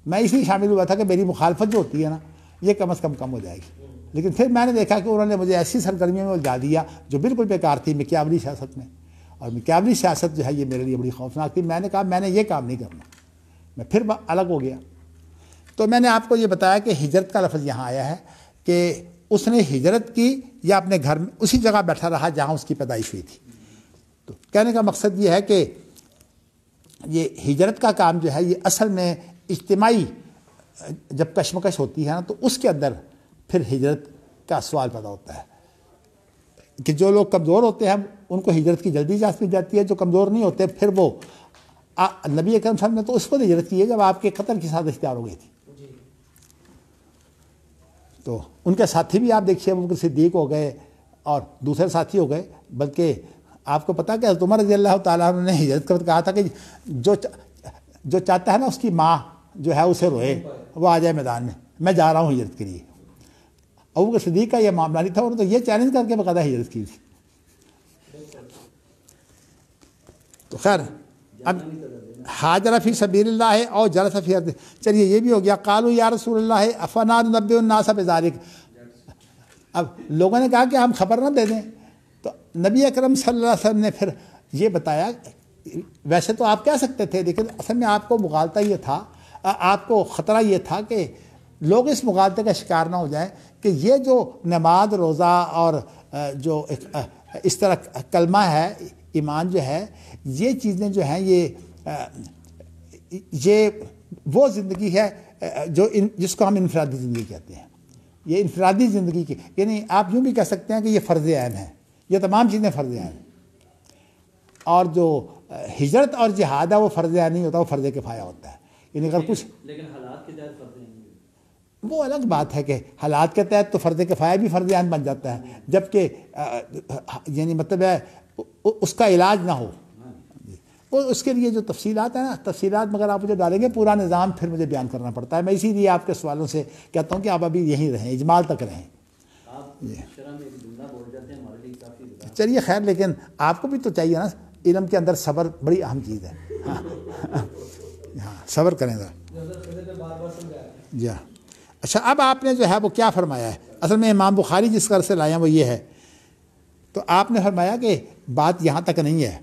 میں اس لیے شامل ہوا تھا کہ میری مخالفت جو ہوتی ہے نا یہ کم از کم ہو جائے گی. لیکن پھر میں نے دیکھا کہ انہوں نے مجھے ایسی سرگرمیوں میں الجھا دیا جو بالکل بیکار تھی, مکیاولی سیاست میں. اور مکیاولی سیاست جو ہے یہ میرے لیے بڑی خوفناک تھی. میں نے کہا میں نے یہ کام نہیں کرنا, میں پھر الگ ہو گیا. تو میں نے آپ کو یہ بتایا کہ ہجرت کا لفظ یہاں آیا ہے کہ اس نے ہجرت کی یا اپنے گھر میں اسی جگہ بیٹھا رہا جہاں اس کی پیدائش ہوئی تھی. تو کہنے کا مقصد یہ ہے کہ یہ ہجرت کا کام جو ہے یہ اصل میں اجتماعی جب کشمکش ہوتی ہے نا تو اس کے اندر پھر ہجرت کا سوال پیدا ہوتا ہے کہ جو لوگ کمزور ہوتے ہیں ان کو ہجرت کی جلدی اجازت مل جاتی ہے, جو کمزور نہیں ہوتے پھر وہ نبی اکرم صلی اللہ علیہ وسلم نے تو اس کو ہجرت کی ہے جب آپ کے قتل کی سازش تیار ہو گئی تھی. تو ان کے ساتھی بھی آپ دیکھیے ابو بکر صدیق ہو گئے اور دوسرے ساتھی ہو گئے, بلکہ آپ کو پتا کہ حضرت عمر رضی اللہ تعالیٰ عنہ نے ہجرت کرتے کہا تھا کہ جو چاہتا ہے نا اس کی ماں جو ہے اسے روئے, وہ آ جائے میدان میں جا رہا ہوں ہجرت کے لیے. ابو بکر صدیق کا یہ معاملہ نہیں تھا, انہوں نے تو یہ چیلنج کر کے باقاعدہ ہجرت کی تھی. تو خیر اب حاجر فی سبیل اللہ اور جلس فی ارض, چلیے یہ بھی ہو گیا. قالوا یا رسول اللہ افنا ننبئ الناس بذلک. اب لوگوں نے کہا کہ ہم خبر نہ دے دیں, تو نبی اکرم صلی اللہ علیہ وسلم نے پھر یہ بتایا. ویسے تو آپ کہہ سکتے تھے, لیکن اصل میں آپ کو مغالطہ یہ تھا, آپ کو خطرہ یہ تھا کہ لوگ اس مغالطے کا شکار نہ ہو جائیں کہ یہ جو نماز روزہ اور جو اس طرح کلمہ ہے، ایمان جو ہے، یہ چیزیں جو ہیں یہ وہ زندگی ہے جس کو ہم انفرادی زندگی کہتے ہیں. یہ انفرادی زندگی کی، یعنی آپ یوں بھی کہہ سکتے ہیں کہ یہ فرض عین ہے. یہ تمام چیزیں فرض عین ہیں. اور جو ہجرت اور جہاد ہے وہ فرض عین نہیں ہوتا، وہ فرض کفایہ ہوتا ہے. یعنی اگر کچھ لیکن حالات کے تحت فرض عین نہیں ہے. وہ الگ بات ہے کہ حالات کے تحت تو فرض کفایہ بھی فرض عین بن جاتا ہے، جبکہ یعنی مطلب ہے اس کا علاج نہ ہو. وہ اس کے لیے جو تفصیلات ہیں نا، تفصیلات مگر آپ مجھے ڈالیں گے پورا نظام پھر مجھے بیان کرنا پڑتا ہے. میں اسی لیے آپ کے سوالوں سے کہتا ہوں کہ آپ ابھی یہیں رہیں، اجمال تک رہیں. آپ شرح میں ایک جملہ بول جاتے ہیں ہمارے لیے کافی بتا. چلیے خیر، لیکن آپ کو بھی تو چاہیے نا، علم کے اندر صبر بڑی اہم چیز ہے. ہاں صبر کریں گا. جی ہاں. اچھا، اب آپ نے جو ہے وہ کیا فرمایا ہے؟ اصل میں امام بخاری جس غرض سے لائے ہیں وہ یہ ہے. تو آپ نے فرمایا کہ بات یہاں تک نہیں ہے،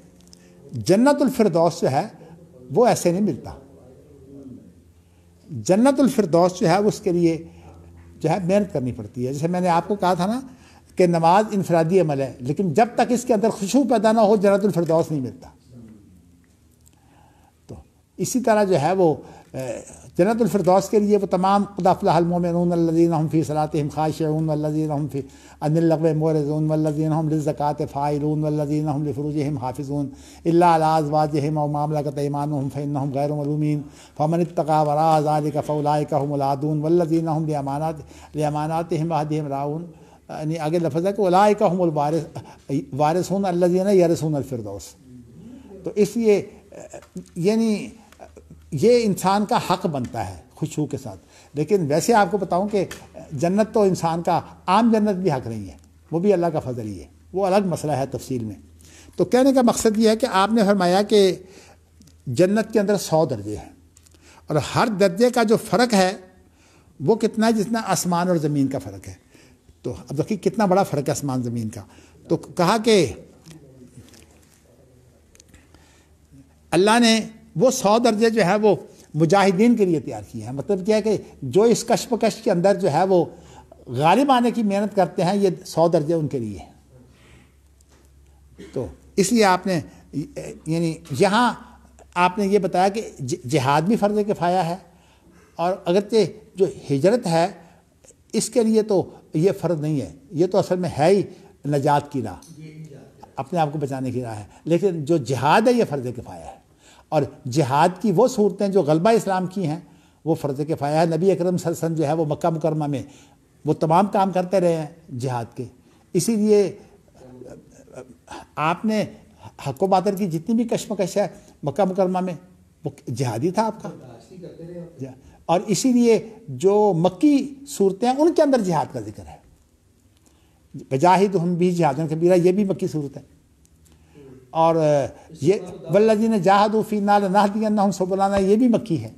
جنت الفردوس جو ہے وہ ایسے نہیں ملتا. جنت الفردوس جو ہے اس کے لیے جو ہے محنت کرنی پڑتی ہے. جیسے میں نے آپ کو کہا تھا نا کہ نماز انفرادی عمل ہے، لیکن جب تک اس کے اندر خشوع پیدا نہ ہو جنت الفردوس نہیں ملتا. تو اسی طرح جو ہے وہ جنت الفردوس کے لیے وہ تمام قد افلح المؤمنون الذین هم فی صلاتهم خاشعون والذین هم فی عن اللغو معرضون والذین هم للزکاة فاعلون والذین هم لفروجهم حافظون الا علی ازواجهم او ما ملکت ایمانهم فانهم غیر ملومین فمن اتقى وراء ذلك فاولئک هم العادون والذین هم لاماناتهم وعهدهم راعون. یعنی آگے لفظ ہے کہ اولئک هم الوارثون الذین یرثون الفردوس. تو اس لیے یعنی یہ انسان کا حق بنتا ہے خشوع کے ساتھ. لیکن ویسے آپ کو بتاؤں کہ جنت تو انسان کا عام جنت بھی حق نہیں ہے، وہ بھی اللہ کا فضل ہی ہے، وہ الگ مسئلہ ہے تفصیل میں. تو کہنے کا مقصد یہ ہے کہ آپ نے فرمایا کہ جنت کے اندر 100 درجے ہیں، اور ہر درجے کا جو فرق ہے وہ کتنا ہے؟ جتنا آسمان اور زمین کا فرق ہے. تو اب دیکھیے کتنا بڑا فرق ہے آسمان زمین کا. تو کہا کہ اللہ نے وہ 100 درجے جو ہے وہ مجاہدین کے لیے تیار کیے ہیں. مطلب کیا ہے کہ جو اس کشف و کش کے اندر جو ہے وہ غالب آنے کی محنت کرتے ہیں، یہ 100 درجے ان کے لیے ہیں. تو اس لیے آپ نے یعنی یہاں آپ نے یہ بتایا کہ جہاد بھی فرض کفایہ ہے، اور اگرچہ جو ہجرت ہے اس کے لیے تو یہ فرض نہیں ہے، یہ تو اصل میں ہے ہی نجات کی راہ، اپنے آپ کو بچانے کی راہ ہے. لیکن جو جہاد ہے یہ فرض کفایہ ہے، اور جہاد کی وہ صورتیں جو غلبہ اسلام کی ہیں وہ فرض کفایہ ہے. نبی اکرم صلی اللہ علیہ وسلم جو ہے وہ مکہ مکرمہ میں وہ تمام کام کرتے رہے ہیں جہاد کے. اسی لیے آپ نے حق و باطل کی جتنی بھی کشمکش ہے مکہ مکرمہ میں وہ جہادی تھا آپ کا. اور اسی لیے جو مکی صورتیں ہیں ان کے اندر جہاد کا ذکر ہے. بجاہدہم بھی جہاد کبیرہ، یہ بھی مکی صورت ہے. اور یہ والذین جاہدوا فینا لنہدینہم سبلنا، یہ بھی مکی ہے.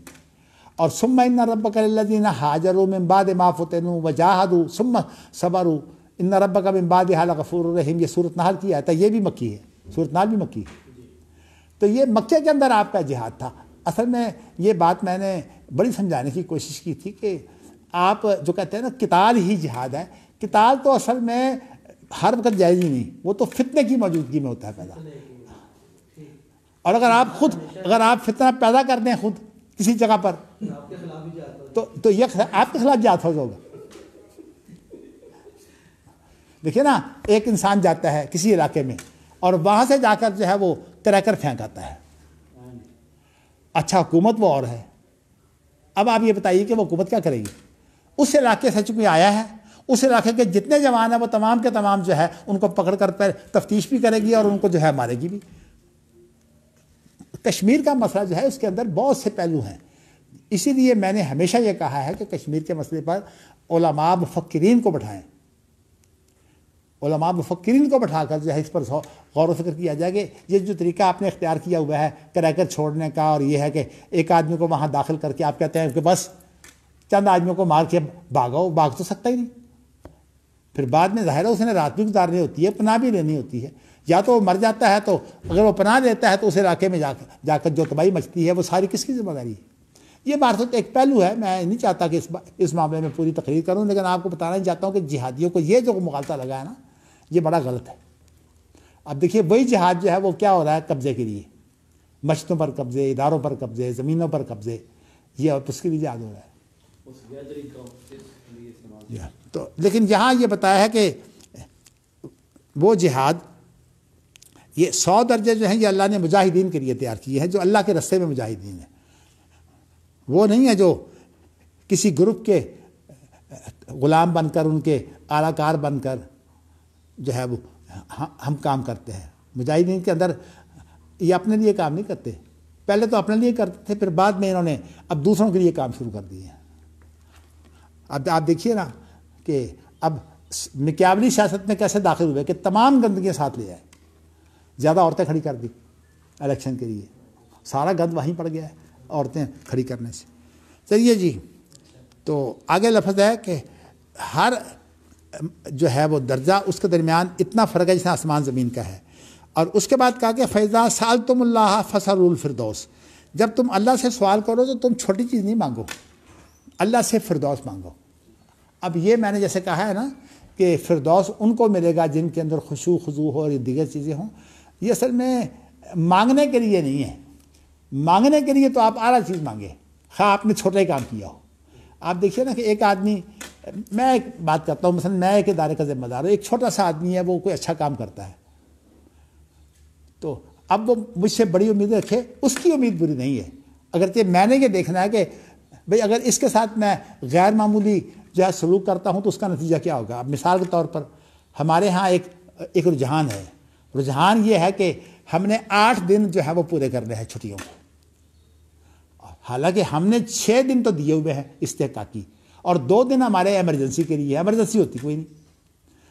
اور ثم ان ربک للذین ہاجروا من بعد ما فتنوا وجاہدوا ثم صبروا ان ربک من بعدها لغفور رحیم، یہ سورۃ نحل کی آیت ہے، یہ بھی مکی ہے. سورۃ نحل بھی مکی ہے. تو یہ مکے کے اندر آپ کا جہاد تھا. اصل میں یہ بات میں نے بڑی سمجھانے کی کوشش کی تھی کہ آپ جو کہتے ہیں نا قتال ہی جہاد ہے، قتال تو اصل میں ہر وقت جائز ہی نہیں، وہ تو فتنے کی موجودگی میں ہوتا ہے پیدا. اور اگر آپ فتنہ پیدا کر دیں خود کسی جگہ پر تو یہ آپ کے خلاف جہاد فرض ہوگا. دیکھیے نا، ایک انسان جاتا ہے کسی علاقے میں اور وہاں سے جا کر جو ہے وہ کریکر پھینک آتا ہے. اچھا، حکومت وہ اور ہے. اب آپ یہ بتائیے کہ وہ حکومت کیا کرے گی؟ اس علاقے سے چونکہ آیا ہے، اس علاقے کے جتنے جوان ہیں وہ تمام کے تمام جو ہے ان کو پکڑ کر تفتیش بھی کرے گی اور ان کو جو ہے مارے گی بھی. کشمیر کا مسئلہ جو ہے اس کے اندر بہت سے پہلو ہیں. اسی لیے میں نے ہمیشہ یہ کہا ہے کہ کشمیر کے مسئلے پر علماء مفکرین کو بٹھائیں، علماء مفکرین کو بٹھا کر جو ہے اس پر غور و فکر کیا جائے کہ یہ جو طریقہ آپ نے اختیار کیا ہوا ہے کریکر چھوڑنے کا، اور یہ ہے کہ ایک آدمی کو وہاں داخل کر کے آپ کہتے ہیں کہ بس چند آدمیوں کو مار کے بھاگ تو سکتا ہی نہیں. پھر بعد میں ظاہر ہے اس نے رات بھی گزارنی ہوتی ہے، پناہ بھی لینی ہوتی ہے. یا تو وہ مر جاتا ہے، تو اگر وہ پناہ لیتا ہے تو اس علاقے میں جا کر جو تباہی مچتی ہے وہ ساری کس کی ذمہ داری ہے؟ یہ بات تو ایک پہلو ہے. میں نہیں چاہتا کہ اس معاملے میں پوری تقریر کروں، لیکن آپ کو بتانا ہی چاہتا ہوں کہ جہادیوں کو یہ جو مغالطہ لگا ہے نا، یہ بڑا غلط ہے. اب دیکھیے وہی جہاد جو ہے وہ کیا ہو رہا ہے قبضے کے لیے، مسجدوں پر قبضے، اداروں پر قبضے، زمینوں پر قبضے، یہ اس کے لیے جہاد ہو رہا ہے۔ اس گیدرنگ کا اس لیے استعمال جی ہاں۔ تو لیکن یہاں یہ بتایا ہے کہ وہ جہاد یہ 100 درجے جو ہیں یہ اللہ نے مجاہدین کے لیے تیار کیے ہیں، جو اللہ کے رستے میں مجاہدین ہیں، وہ نہیں ہے جو کسی گروپ کے غلام بن کر، ان کے اعلیٰ کار بن کر جو ہے وہ ہم کام کرتے ہیں۔ مجاہدین کے اندر یہ اپنے لیے کام نہیں کرتے، پہلے تو اپنے لیے کرتے تھے، پھر بعد میں انہوں نے اب دوسروں کے لیے کام شروع کر دیے ہیں۔ اب آپ دیکھیے نا کہ اب مکیابلی سیاست میں کیسے داخل ہوئے کہ تمام گندگیاں ساتھ لے آئے، زیادہ عورتیں کھڑی کر دی الیکشن کے لیے، سارا گند وہیں پڑ گیا ہے عورتیں کھڑی کرنے سے۔ چلیے جی، تو آگے لفظ ہے کہ ہر جو ہے وہ درجہ اس کے درمیان اتنا فرق ہے جیسے آسمان زمین کا ہے۔ اور اس کے بعد کہا کہ فیضا سألتم اللہ فسألوا الفردوس، جب تم اللہ سے سوال کرو تو تم چھوٹی چیز نہیں مانگو، اللہ سے فردوس مانگو۔ اب یہ میں نے جیسے کہا ہے نا کہ فردوس ان کو ملے گا جن کے اندر خشوع خضوع ہو اور دیگر چیزیں ہوں، یہ اصل میں مانگنے کے لیے نہیں ہے۔ مانگنے کے لیے تو آپ اعلیٰ چیز مانگے، خواہ آپ نے چھوٹا ہی کام کیا ہو۔ آپ دیکھیے نا کہ ایک آدمی، میں ایک بات کرتا ہوں، مثلا میں ایک ادارے کا ذمہ دار ہوں، ایک چھوٹا سا آدمی ہے، وہ کوئی اچھا کام کرتا ہے، تو اب وہ مجھ سے بڑی امید رکھے، اس کی امید بری نہیں ہے، اگرچہ میں نے یہ دیکھنا ہے کہ بھئی اگر اس کے ساتھ میں غیر معمولی جو ہے سلوک کرتا ہوں تو اس کا نتیجہ کیا ہوگا۔ اب مثال کے طور پر ہمارے ہاں ایک رجحان ہے، رجحان یہ ہے کہ ہم نے 8 دن جو ہے وہ پورے کرنے ہیں چھٹیوں کو، حالانکہ ہم نے 6 دن تو دیے ہوئے ہیں استحقاقی، اور 2 دن ہمارے ایمرجنسی کے لیے، ایمرجنسی ہوتی کوئی نہیں،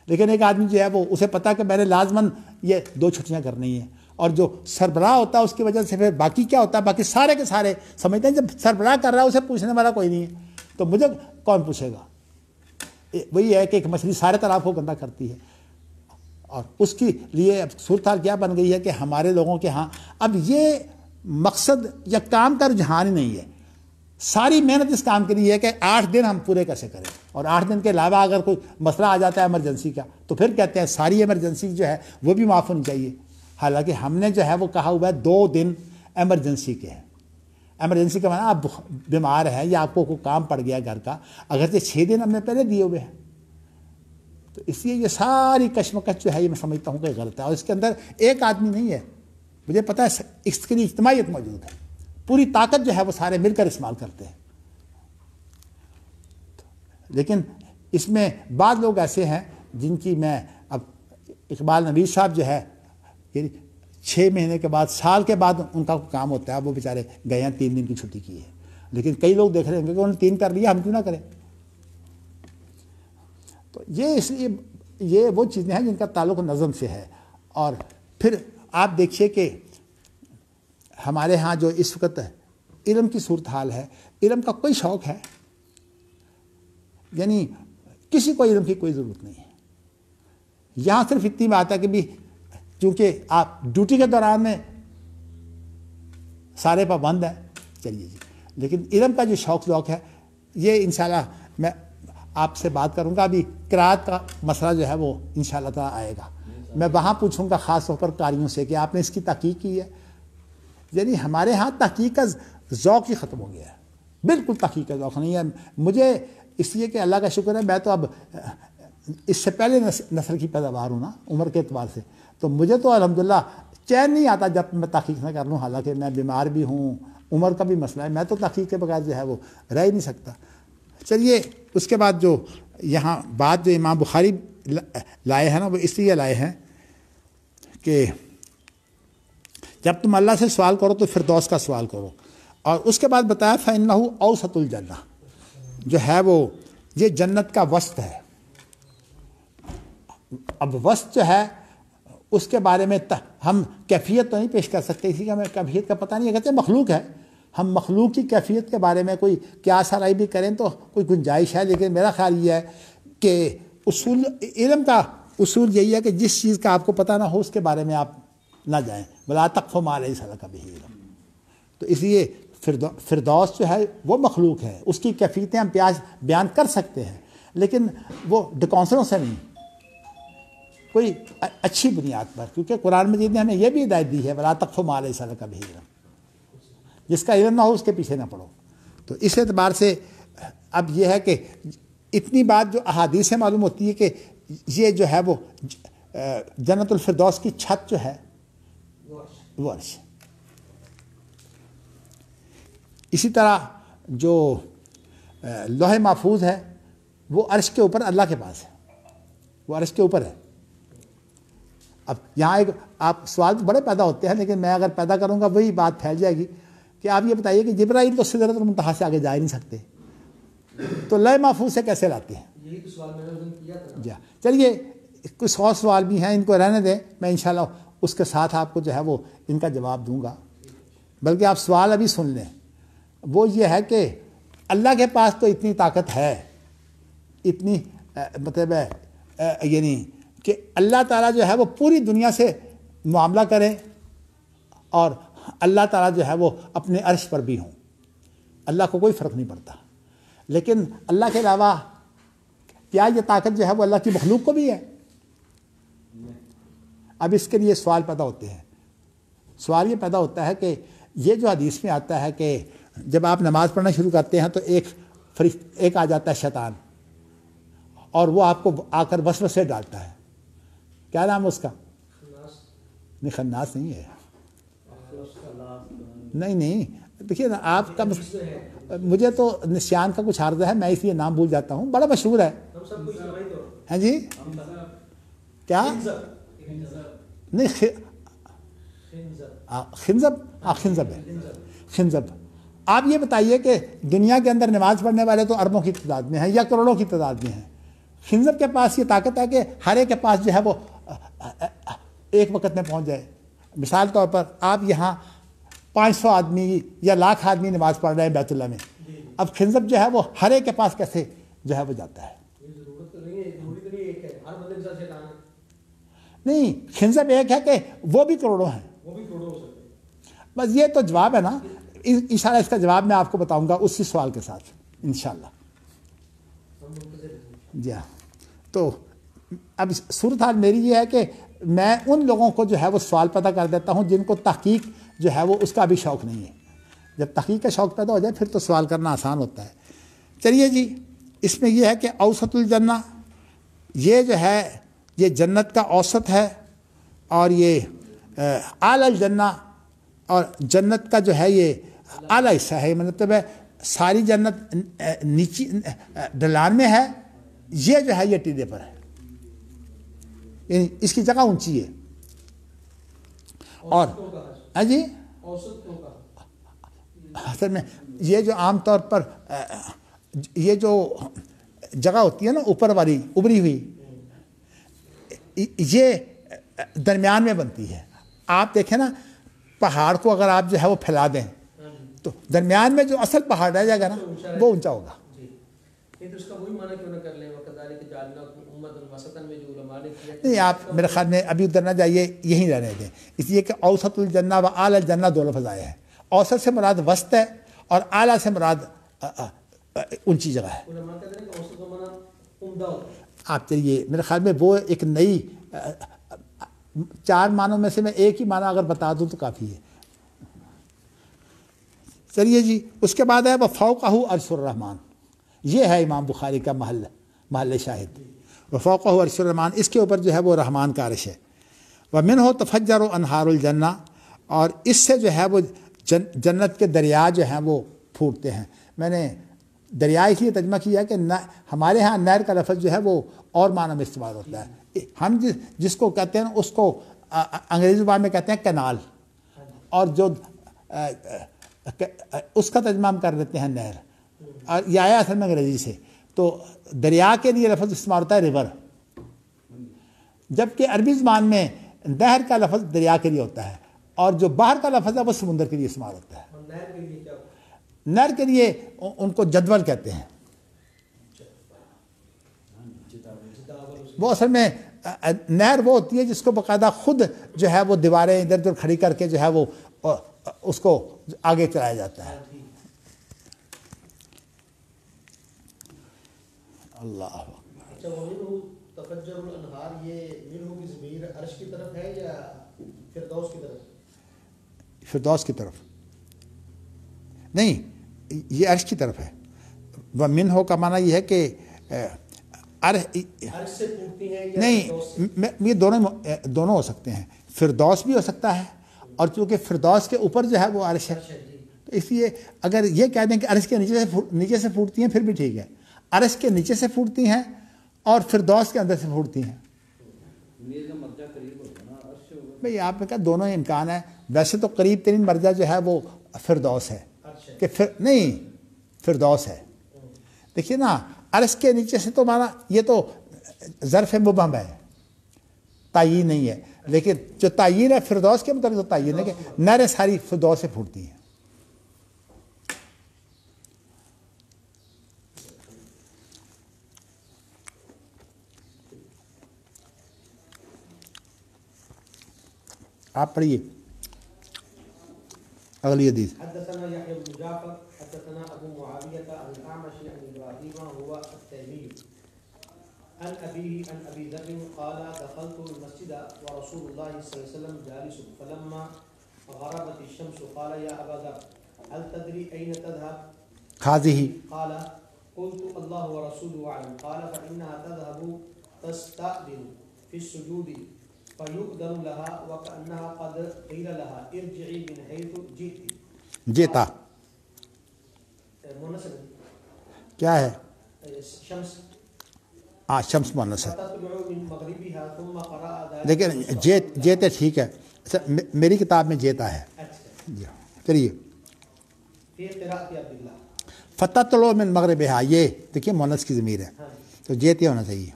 لیکن ایک آدمی جو ہے وہ اسے پتا کہ میں نے لازماً یہ 2 چھٹیاں کرنی ہیں، اور جو سربراہ ہوتا ہے اس کی وجہ سے پھر باقی کیا ہوتا ہے، باقی سارے کے سارے سمجھتے ہیں جب سربراہ کر رہا ہے اسے پوچھنے والا کوئی نہیں ہے تو مجھے کون پوچھے گا۔ وہی ہے کہ ایک مچھلی سارے تالاب کو گندا کرتی ہے، اور اس کے لیے اب صورتحال کیا بن گئی ہے کہ ہمارے لوگوں کے ہاں اب یہ مقصد یا کام کا رجحان ہی نہیں ہے، ساری محنت اس کام کے لیے ہے کہ 8 دن ہم پورے کیسے کریں، اور 8 دن کے علاوہ اگر کوئی مسئلہ آ جاتا ہے ایمرجنسی کا تو پھر کہتے ہیں ساری ایمرجنسی جو ہے وہ بھی معاف ہونی چاہیے، حالانکہ ہم نے جو ہے وہ کہا ہوا ہے 2 دن ایمرجنسی کے ہیں۔ ایمرجنسی کا معنی آپ بیمار ہیں یا آپ کو کوئی کام پڑ گیا گھر کا، اگرچہ 6 دن ہم نے پہلے دیے ہوئے ہیں، تو اس لیے یہ ساری کشمکش جو ہے یہ میں سمجھتا ہوں کہ غلط ہے، اور اس کے اندر ایک آدمی نہیں ہے، مجھے پتہ ہے اس کے لیے اجتماعیت موجود ہے، پوری طاقت جو ہے وہ سارے مل کر استعمال کرتے ہیں، لیکن اس میں بعض لوگ ایسے ہیں جن کی میں اب اقبال نوید صاحب جو ہے 6 مہینے کے بعد، سال کے بعد ان کا کام ہوتا ہے، وہ بیچارے گئے ہیں 3 دن کی چھٹی کی ہے، لیکن کئی لوگ دیکھ رہے ہیں کہ انہوں نے 3 کر لیا، ہم کیوں نہ کریں۔ تو یہ اس لیے یہ وہ چیزیں ہیں جن کا تعلق نظم سے ہے۔ اور پھر آپ دیکھیے کہ ہمارے ہاں جو اس وقت علم کی صورتحال ہے، علم کا کوئی شوق ہے، یعنی کسی کو علم کی کوئی ضرورت نہیں ہے، یہاں صرف اتنی بات ہے کہ بھی چونکہ آپ ڈیوٹی کے دوران میں سارے پابند ہیں، چلیے جی، لیکن علم کا جو شوق ذوق ہے یہ انشاءاللہ میں آپ سے بات کروں گا۔ ابھی قرات کا مسئلہ جو ہے وہ انشاءاللہ تعالیٰ آئے گا، میں وہاں پوچھوں گا خاص طور پر قاریوں سے کہ آپ نے اس کی تحقیق کی ہے، یعنی ہمارے ہاں تحقیق کا ذوق ہی ختم ہو گیا ہے، بالکل تحقیق کا ذوق نہیں ہے۔ مجھے اس لیے کہ اللہ کا شکر ہے میں تو اب اس سے پہلے نسل کی پیداوار ہوں نا عمر کے اعتبار سے، تو مجھے تو الحمدللہ چین نہیں آتا جب میں تحقیق نہ کر لوں، حالانکہ میں بیمار بھی ہوں، عمر کا بھی مسئلہ ہے، میں تو تحقیق کے بغیر جو ہے وہ رہ ہی نہیں سکتا۔ چلیے اس کے بعد جو یہاں بات جو امام بخاری لائے ہیں نا وہ اس لیے لائے ہیں کہ جب تم اللہ سے سوال کرو تو فردوس کا سوال کرو، اور اس کے بعد بتایا فَإِنَّهُ أَوْسَطُ الْجَنَّةِ، جو ہے وہ یہ جنت کا وسط ہے۔ اب وسط جو ہے اس کے بارے میں ہم کیفیت تو نہیں پیش کر سکتے، اسی کا ہمیں کیفیت کا پتہ نہیں ہے، کہتے ہیں مخلوق ہے، ہم مخلوق کی کیفیت کے بارے میں کوئی کیا سرائی بھی کریں تو کوئی گنجائش ہے، لیکن میرا خیال یہ ہے کہ اصول علم کا اصول یہی ہے کہ جس چیز کا آپ کو پتہ نہ ہو اس کے بارے میں آپ نہ جائیں، وَلَا تَقْفُ مَا لَيْسَ لَكَ بِهِ عِلْمٌ۔ تو اس لیے فردوس جو ہے وہ مخلوق ہے، اس کی کیفیتیں ہم بیان کر سکتے ہیں، لیکن وہ ڈکونسلوں سے نہیں، کوئی اچھی بنیاد پر، کیونکہ قرآن مجید نے ہمیں یہ بھی ہدایت دی ہے وَلَا تَقْفُ مَا لَيْسَ لَكَ بِهِ عِلْمٌ، جس کا علم نہ ہو اس کے پیچھے نہ پڑو۔ تو اس اعتبار سے اب یہ ہے کہ اتنی بات جو احادیث سے معلوم ہوتی ہے کہ یہ جو ہے وہ جنت الفردوس کی چھت جو ہے وہ عرش ہے۔ اسی طرح جو لوح محفوظ ہے وہ عرش کے اوپر اللہ کے پاس ہے، وہ عرش کے اوپر ہے۔ اب یہاں ایک آپ سوال بڑے پیدا ہوتے ہیں، لیکن میں اگر پیدا کروں گا وہی بات پھیل جائے گی کہ آپ یہ بتائیے کہ جبرائیل تو سدرۃ المنتہا سے آگے جا ہی نہیں سکتے، تو لوح محفوظ سے کیسے لاتے ہیں؟ یہی تو سوال میں نے اس دن کیا تھا۔ جی چلیے کچھ اور سوال بھی ہیں، ان کو رہنے دیں، میں انشاءاللہ اس کے ساتھ آپ کو جو ہے وہ ان کا جواب دوں گا، بلکہ آپ سوال ابھی سن لیں۔ وہ یہ ہے کہ اللہ کے پاس تو اتنی طاقت ہے، اتنی مطلب یعنی کہ اللہ تعالیٰ جو ہے وہ پوری دنیا سے معاملہ کرے اور اللہ تعالیٰ جو ہے وہ اپنے عرش پر بھی ہوں، اللہ کو کوئی فرق نہیں پڑتا۔ لیکن اللہ کے علاوہ کیا یہ طاقت جو ہے وہ اللہ کی مخلوق کو بھی ہے؟ اب اس کے لیے سوال پیدا ہوتے ہیں۔ سوال یہ پیدا ہوتا ہے کہ یہ جو حدیث میں آتا ہے کہ جب آپ نماز پڑھنا شروع کرتے ہیں تو ایک آ جاتا ہے شیطان، اور وہ آپ کو آ کر وسوسے ڈالتا ہے، کیا نام ہے اس کا؟ نہیں، خناس نہیں ہے، نہیں دیکھیے نا آپ کا مجھے تو نسیان کا کچھ عارضہ ہے، میں اس لیے نام بھول جاتا ہوں، بڑا مشہور ہے۔ ہیں جی کیا؟ نہیں خنزب ہے، خنزب۔ آپ یہ بتائیے کہ دنیا کے اندر نماز پڑھنے والے تو اربوں کی تعداد میں ہیں یا کروڑوں کی تعداد میں ہیں، خنزب کے پاس یہ طاقت ہے کہ ہر ایک کے پاس جو ہے وہ ایک وقت میں پہنچ جائے۔ مثال طور پر آپ یہاں 500 آدمی یا لاکھ آدمی نماز پڑھ رہے ہیں بیت اللہ میں، اب خنزب جو ہے وہ ہر ایک کے پاس کیسے جو ہے وہ جاتا ہے؟ نہیں، خنزب ایک ہے کہ وہ بھی کروڑوں ہیں، بس یہ تو جواب ہے نا، انشاءاللہ اس کا جواب میں آپ کو بتاؤں گا اسی سوال کے ساتھ انشاءاللہ۔ جی ہاں، تو اب صورتحال میری یہ ہے کہ میں ان لوگوں کو جو ہے وہ سوال پیدا کر دیتا ہوں جن کو تحقیق جو ہے وہ اس کا بھی شوق نہیں ہے۔ جب تحقیق کا شوق پیدا ہو جائے پھر تو سوال کرنا آسان ہوتا ہے۔ چلیے جی، اس میں یہ ہے کہ اوسط الجنہ، یہ جو ہے یہ جنت کا اوسط ہے، اور یہ اعلی الجنہ، اور جنت کا جو ہے یہ اعلیٰ حصہ ہے، مطلب ہے ساری جنت نیچی ڈھلان میں ہے، یہ جو ہے یہ ٹیلے پر ہے، یعنی اس کی جگہ اونچی ہے۔ اور ہاں جی اصل میں یہ جو عام طور پر یہ جو جگہ ہوتی ہے نا اوپر والی ابری ہوئی، یہ درمیان میں بنتی ہے۔ آپ دیکھیں نا پہاڑ کو اگر آپ جو ہے وہ پھیلا دیں تو درمیان میں جو اصل پہاڑ رہ جائے گا نا وہ اونچا ہوگا۔ نہیں، آپ میرے خیال میں ابھی ادھر نہ جائیے، یہیں رہنے دیں، اس لیے کہ اوسط الجنہ و اعلی الجنہ دو لفظ آئے ہیں۔ اوسط سے مراد وسط ہے اور اعلیٰ سے مراد اونچی جگہ ہے۔ آپ چلیے میرے خیال میں وہ ایک نئی 4 معنوں میں سے میں ایک ہی معنی اگر بتا دوں تو کافی ہے۔ چلیے جی، اس کے بعد ہے وفوقہ عرش الرحمن، یہ ہے امام بخاری کا محل شاہد، وفوقہ عرش الرحمن، اس کے اوپر جو ہے وہ رحمان کا عرش ہے۔ ومنہ تفجر انہار الجنہ، اور اس سے جو ہے وہ جنت کے دریا جو ہیں وہ پھوٹتے ہیں۔ میں نے دریا اس لیے ترجمہ کیا کہ ہمارے ہاں نہر کا لفظ جو ہے وہ اور معنی میں استعمال ہوتا ہے، ہم جس کو کہتے ہیں اس کو انگریزی زبان میں کہتے ہیں کینال، اور جو اس کا ترجمہ ہم کر دیتے ہیں نہر، اور یہ آیا اصل میں انگریزی سے۔ تو دریا کے لیے لفظ استعمال ہوتا ہے ریور، جبکہ عربی زبان میں نہر کا لفظ دریا کے لیے ہوتا ہے، اور جو باہر کا لفظ ہے وہ سمندر کے لیے استعمال ہوتا ہے۔ نہر کے لیے ان کو جدول کہتے ہیں، وہ اصل میں نہر وہ ہوتی ہے جس کو باقاعدہ خود جو ہے وہ دیواریں ادھر ادھر کھڑی کر کے جو ہے وہ اس کو آگے چلایا جاتا ہے۔ اللہ تفجر الانہار یہ منہ کی ضمیر عرش کی طرف ہے یا فردوس کی طرف؟ فردوس کی طرف نہیں، یہ عرش کی طرف ہے. وہ منہ کا معنی یہ ہے کہ عرش سے پھوٹتی ہیں یا نہیں، فردوس؟ یہ دونوں ہو سکتے ہیں. فردوس بھی ہو سکتا ہے، اور چونکہ فردوس کے اوپر جو ہے وہ عرش ہے، تو اس لیے اگر یہ کہہ دیں کہ عرش کے نیچے سے پھوٹتی ہیں پھر بھی ٹھیک ہے. عرش کے نیچے سے پھوٹتی ہیں اور فردوس کے اندر سے پھوٹتی ہیں. زمین کا مرجع قریب ہوگا نا، عرش ہوگا. بھئی آپ نے کہا دونوں امکان ہے. ویسے تو قریب ترین مرجع جو ہے وہ فردوس ہے، کہ نہیں فردوس ہے. دیکھیے نا، عرش کے نیچے سے تو مانا یہ تو ظرف مبہم ہے، تعیین نہیں ہے. لیکن جو تعیین ہے فردوس کے مطابق تو تعیین ہے کہ نہریں ساری فردوس سے پھوٹتی ہیں. آپ پڑھیے اگلی حدیث. حدثنا يحيى بن جعفر حدثنا ابو معاويه عن الاعمش عن ابراهيم هو التيمي عن ابيه عن ابي ذر قال دخلت المسجد ورسول الله صلى الله عليه وسلم جالس فلما غربت الشمس قال يا ابا ذر هل تدري اين تذهب؟ هذه قال قلت الله ورسوله اعلم. قال فانها تذهب تستأذن في السجود فيؤذن لها وكأنها قد قيل لها ارجعي من حيث جئت. جیتا مونس کیا ہے؟ شمس شمس مونس ہے، تطلع من مغربها ثم قرأ ذلك. لیکن جیتے ٹھیک ہے. اچھا میری کتاب میں جیتا ہے. جی چلیے. في قراءة عبد الله فتطلع من مغربها، یہ دیکھیے مونس کی ضمیر ہے تو جیتے ہونا چاہیے.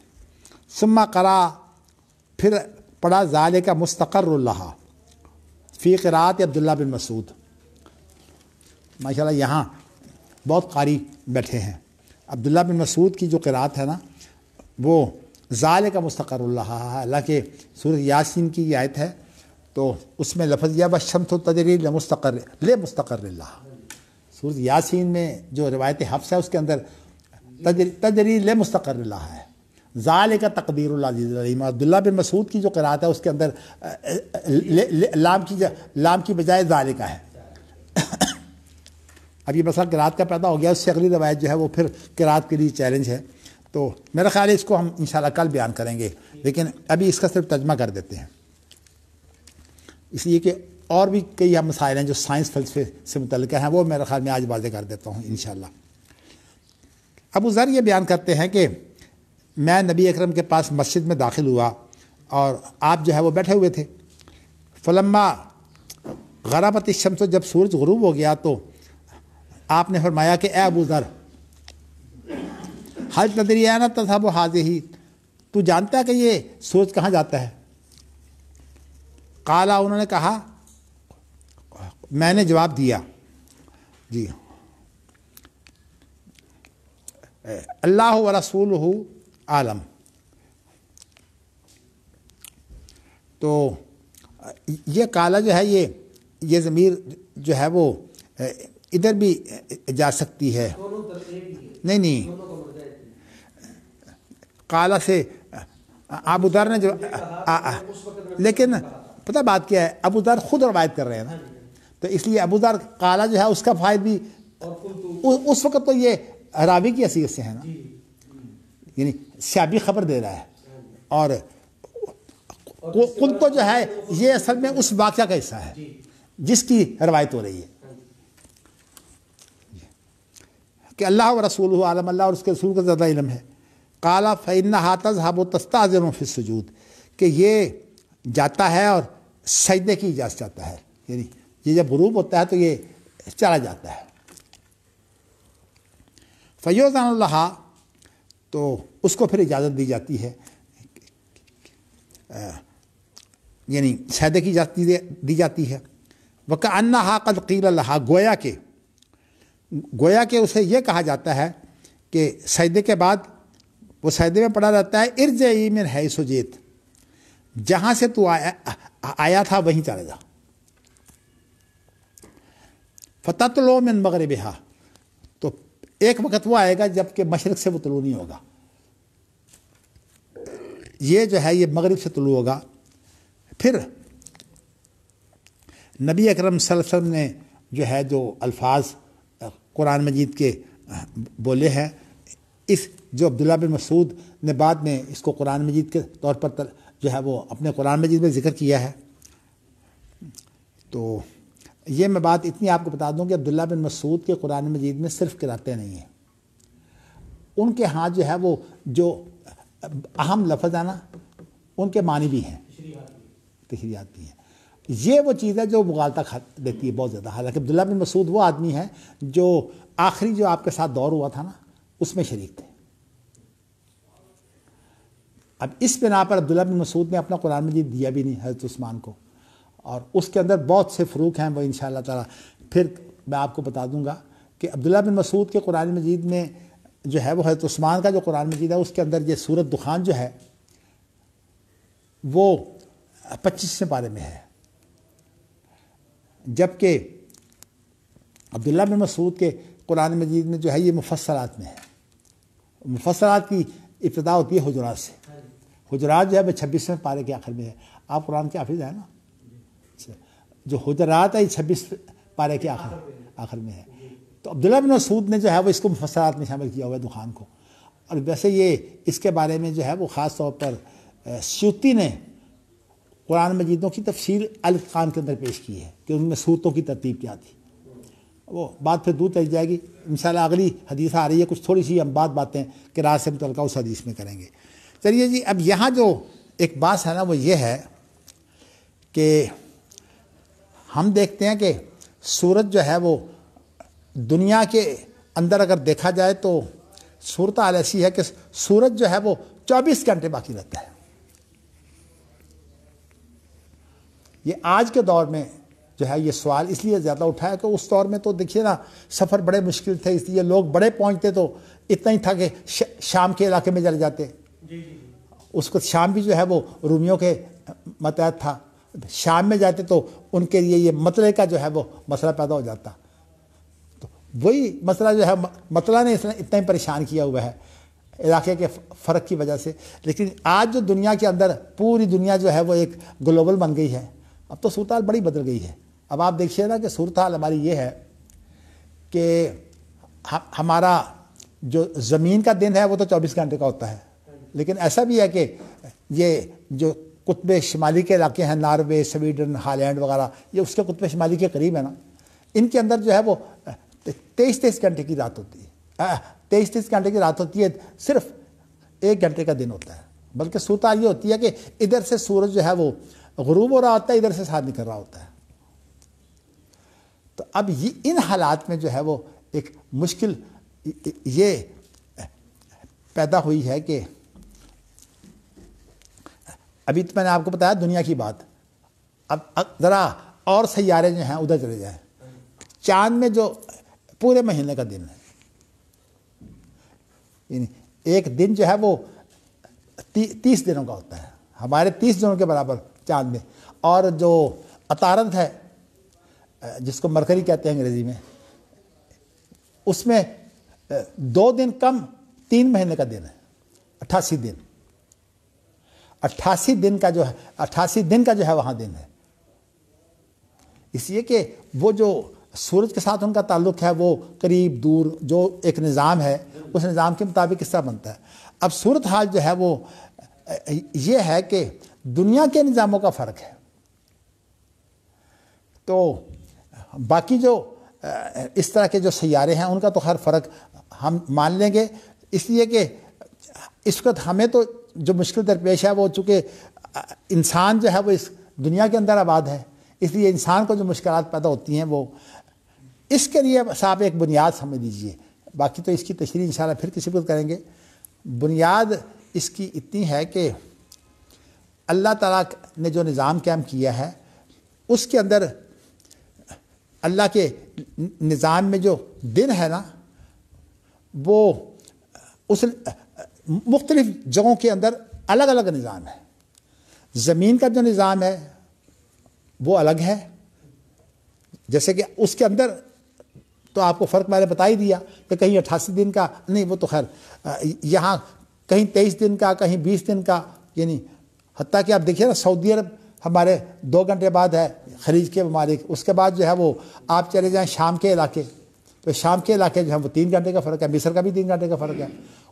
ثم قرأ، پھر پڑھا ذالک مستقر اللہ فی قراءت عبداللہ بن مسعود. ماشاءاللہ یہاں بہت قاری بیٹھے ہیں. عبداللہ بن مسعود کی جو قراءت ہے نا وہ ذالک مستقر اللہ، حالانکہ سورۃ یاسین کی یہ آیت ہے تو اس میں لفظ یہ والشمس تجری لمستقر اللہ. سورۃ یاسین میں جو روایت حفص ہے اس کے اندر تجری لمستقر اللہ ہے. ذالک تقدیر العزیز العلیم. عبداللہ بن مسعود کی جو قراءت ہے اس کے اندر لام کی بجائے ذالک ہے. اب یہ مسئلہ قراءت کا پیدا ہو گیا، اس سے اگلی روایت جو ہے وہ پھر قراءت کے لیے چیلنج ہے. تو میرا خیال ہے اس کو ہم انشاءاللہ کل بیان کریں گے، لیکن ابھی اس کا صرف ترجمہ کر دیتے ہیں، اس لیے کہ اور بھی کئی مسائل ہیں جو سائنس فلسفے سے متعلق ہیں، وہ میرے خیال میں آج واضح کر دیتا ہوں انشاءاللہ. ابو ذر یہ بیان کرتے ہیں کہ میں نبی اکرم کے پاس مسجد میں داخل ہوا اور آپ جو ہے وہ بیٹھے ہوئے تھے. فلما غربت الشمس، جب سورج غروب ہو گیا تو آپ نے فرمایا کہ اے ابو ذر حل تدری این تذهب هذه، تو جانتا ہے کہ یہ سورج کہاں جاتا ہے؟ قالا، انہوں نے کہا، میں نے جواب دیا جی اللہ و رسولہ عالم. تو یہ کالا جو ہے یہ ضمیر جو ہے وہ ادھر بھی جا سکتی ہے. نہیں کالا سے ابو ذر نے جو لیکن پتہ بات کیا ہے، ابو ذر خود روایت کر رہے ہیں نا، تو اس لیے ابو ذر کالا جو ہے اس کا فائد بھی اس وقت تو یہ راوی کی حیثیت سے ہے نا، یعنی شابی خبر دے رہا ہے. اور قل تو جو ہے یہ اصل میں اس واقعہ کا حصہ ہے جس کی روایت ہو رہی ہے کہ اللہ و رسولہ عالم، اللہ اور اس کے رسول کا زیادہ علم ہے. قالا فإنها تذهب تستأذن في السجود، کہ یہ جاتا ہے اور سجدے کی اجازت چاہتا ہے، یعنی یہ جب غروب ہوتا ہے تو یہ چلا جاتا ہے. فیوزان اللہ، تو اس کو پھر اجازت دی جاتی ہے، یعنی سجدے کی اجازت دی جاتی ہے. وَكَأَنَّهَا قَدْ قِيلَ لَهَا، گویا کہ اسے یہ کہا جاتا ہے کہ سجدے کے بعد وہ سجدے میں پڑھا جاتا ہے ارجعی من حیث جئت، جہاں سے تو آیا تھا وہیں چلا جا. فتطلع من مغربها، تو ایک وقت وہ آئے گا جب کہ مشرق سے وہ طلوع نہیں ہوگا. یہ جو ہے یہ مغرب سے طلوع ہوگا. پھر نبی اکرم صلی اللہ علیہ وسلم نے جو ہے جو الفاظ قرآن مجید کے بولے ہیں، اس جو عبداللہ بن مسعود نے بعد میں اس کو قرآن مجید کے طور پر جو ہے وہ اپنے قرآن مجید میں ذکر کیا ہے. تو یہ میں بات اتنی آپ کو بتا دوں کہ عبداللہ بن مسعود کے قرآن مجید میں صرف قراتیں نہیں ہیں، ان کے ہاں جو ہے وہ جو اہم لفظ ہے نا ان کے معنی بھی ہیں، تشریحات بھی ہیں. یہ وہ چیز ہے جو مغالطہ دیتی ہے بہت زیادہ. حالانکہ عبداللہ بن مسعود وہ آدمی ہے جو آخری جو آپ کے ساتھ دور ہوا تھا نا اس میں شریک تھے. اب اس بنا پر عبداللہ بن مسعود نے اپنا قرآن مجید دیا بھی نہیں حضرت عثمان کو، اور اس کے اندر بہت سے فروق ہیں، وہ انشاءاللہ تعالی پھر میں آپ کو بتا دوں گا کہ عبداللہ بن مسعود کے قرآن مجید میں جو ہے وہ حضرت عثمان کا جو قرآن مجید ہے اس کے اندر یہ سورۃ دخان جو ہے وہ 25ویں پارے میں ہے، جبکہ عبداللہ بن مسعود کے قرآن مجید میں جو ہے یہ مفصلات میں ہے. مفصلات کی ابتدا ہوتی ہے حجرات سے. حجرات جو ہے وہ 26ویں پارے کے آخر میں ہے. آپ قرآن کے حافظ ہیں نا؟ جو حجرات ہے یہ 26 پارے کے آخر میں ہے. تو عبداللہ بن مسعود نے جو ہے وہ اس کو مفصلات میں شامل کیا ہوا ہے دخان کو. اور ویسے یہ اس کے بارے میں جو ہے وہ خاص طور پر سیوطی نے قرآن مجیدوں کی تفسیر الاتقان کے اندر پیش کی ہے کہ ان میں صورتوں کی ترتیب کیا تھی. وہ بات پھر دور چلی جائے گی انشاءاللہ. اگلی حدیث آ رہی ہے، کچھ تھوڑی سی ہم باتیں قرات سے متعلقہ اس حدیث میں کریں گے. چلیے جی، اب یہاں جو ایک بات ہے نا وہ یہ ہے کہ ہم دیکھتے ہیں کہ سورج جو ہے وہ دنیا کے اندر اگر دیکھا جائے تو صورتحال ایسی ہے کہ سورج جو ہے وہ 24 گھنٹے باقی رہتا ہے. یہ آج کے دور میں جو ہے یہ سوال اس لیے زیادہ اٹھا ہے کہ اس دور میں تو دیکھیے نا سفر بڑے مشکل تھے، اس لیے لوگ بڑے پہنچتے تو اتنا ہی تھا کہ شام کے علاقے میں چلے جاتے. اس کو شام بھی جو ہے وہ رومیوں کے ماتحت تھا. شام میں جاتے تو ان کے لیے یہ مطلع کا جو ہے وہ مسئلہ پیدا ہو جاتا. تو وہی مسئلہ جو ہے مطلع نے اتنا ہی پریشان کیا ہوا ہے علاقے کے فرق کی وجہ سے. لیکن آج جو دنیا کے اندر پوری دنیا جو ہے وہ ایک گلوبل بن گئی ہے. اب تو صورتحال بڑی بدل گئی ہے. اب آپ دیکھیے نا کہ صورتحال ہماری یہ ہے کہ ہمارا جو زمین کا دن ہے وہ تو 24 گھنٹے کا ہوتا ہے، لیکن ایسا بھی ہے کہ یہ جو قطب شمالی کے علاقے ہیں، ناروے، سویڈن، ہالینڈ وغیرہ، یہ اس کے قطب شمالی کے قریب ہے نا، ان کے اندر جو ہے وہ 23 گھنٹے کی رات ہوتی ہے. 23 گھنٹے کی رات ہوتی ہے، صرف 1 گھنٹے کا دن ہوتا ہے. بلکہ صورتحال یہ ہوتی ہے کہ ادھر سے سورج جو ہے وہ غروب ہو رہا ہوتا ہے، ادھر سے ساتھ نکل رہا ہوتا ہے. تو اب یہ ان حالات میں جو ہے وہ ایک مشکل یہ پیدا ہوئی ہے کہ ابھی تو میں نے آپ کو بتایا دنیا کی بات. اب ذرا اور سیارے جو ہیں ادھر چلے جائیں. چاند میں جو پورے مہینے کا دن ہے، یعنی ایک دن جو ہے وہ 30 دنوں کا ہوتا ہے، ہمارے 30 دنوں کے برابر چاند میں. اور جو عطارد ہے جس کو مرکری کہتے ہیں انگریزی میں، اس میں 2 دن کم 3 مہینے کا دن ہے، 88 دن. 88 دن کا جو ہے وہاں دن ہے. اس لیے کہ وہ جو سورج کے ساتھ ان کا تعلق ہے وہ قریب دور جو ایک نظام ہے اس نظام کے مطابق اس طرح بنتا ہے. اب صورتحال جو ہے وہ یہ ہے کہ دنیا کے نظاموں کا فرق ہے. تو باقی جو اس طرح کے جو سیارے ہیں ان کا تو خیر فرق ہم مان لیں گے. اس لیے کہ اس وقت ہمیں تو جو مشکل درپیش ہے وہ چونکہ انسان جو ہے وہ اس دنیا کے اندر آباد ہے، اس لیے انسان کو جو مشکلات پیدا ہوتی ہیں وہ اس کے لیے صاحب ایک بنیاد سمجھ لیجیے. باقی تو اس کی تشریح انشاءاللہ پھر کسی وقت کریں گے. بنیاد اس کی اتنی ہے کہ اللہ تعالیٰ نے جو نظام قائم کیا ہے اس کے اندر اللہ کے نظام میں جو دن ہے نا وہ اس مختلف جگہوں کے اندر الگ الگ نظام ہے. زمین کا جو نظام ہے وہ الگ ہے، جیسے کہ اس کے اندر تو آپ کو فرق میں نے بتا ہی دیا کہ کہیں 88 دن کا نہیں، وہ تو خیر یہاں کہیں 23 دن کا، کہیں 20 دن کا، یعنی حتیٰ کہ آپ دیکھیے نا سعودی عرب ہمارے 2 گھنٹے بعد ہے خلیج کے ممالک، اس کے بعد جو ہے وہ آپ چلے جائیں شام کے علاقے، تو شام کے علاقے جو ہے وہ 3 گھنٹے کا فرق ہے، مصر کا بھی 3 گھنٹے کا فرق ہے،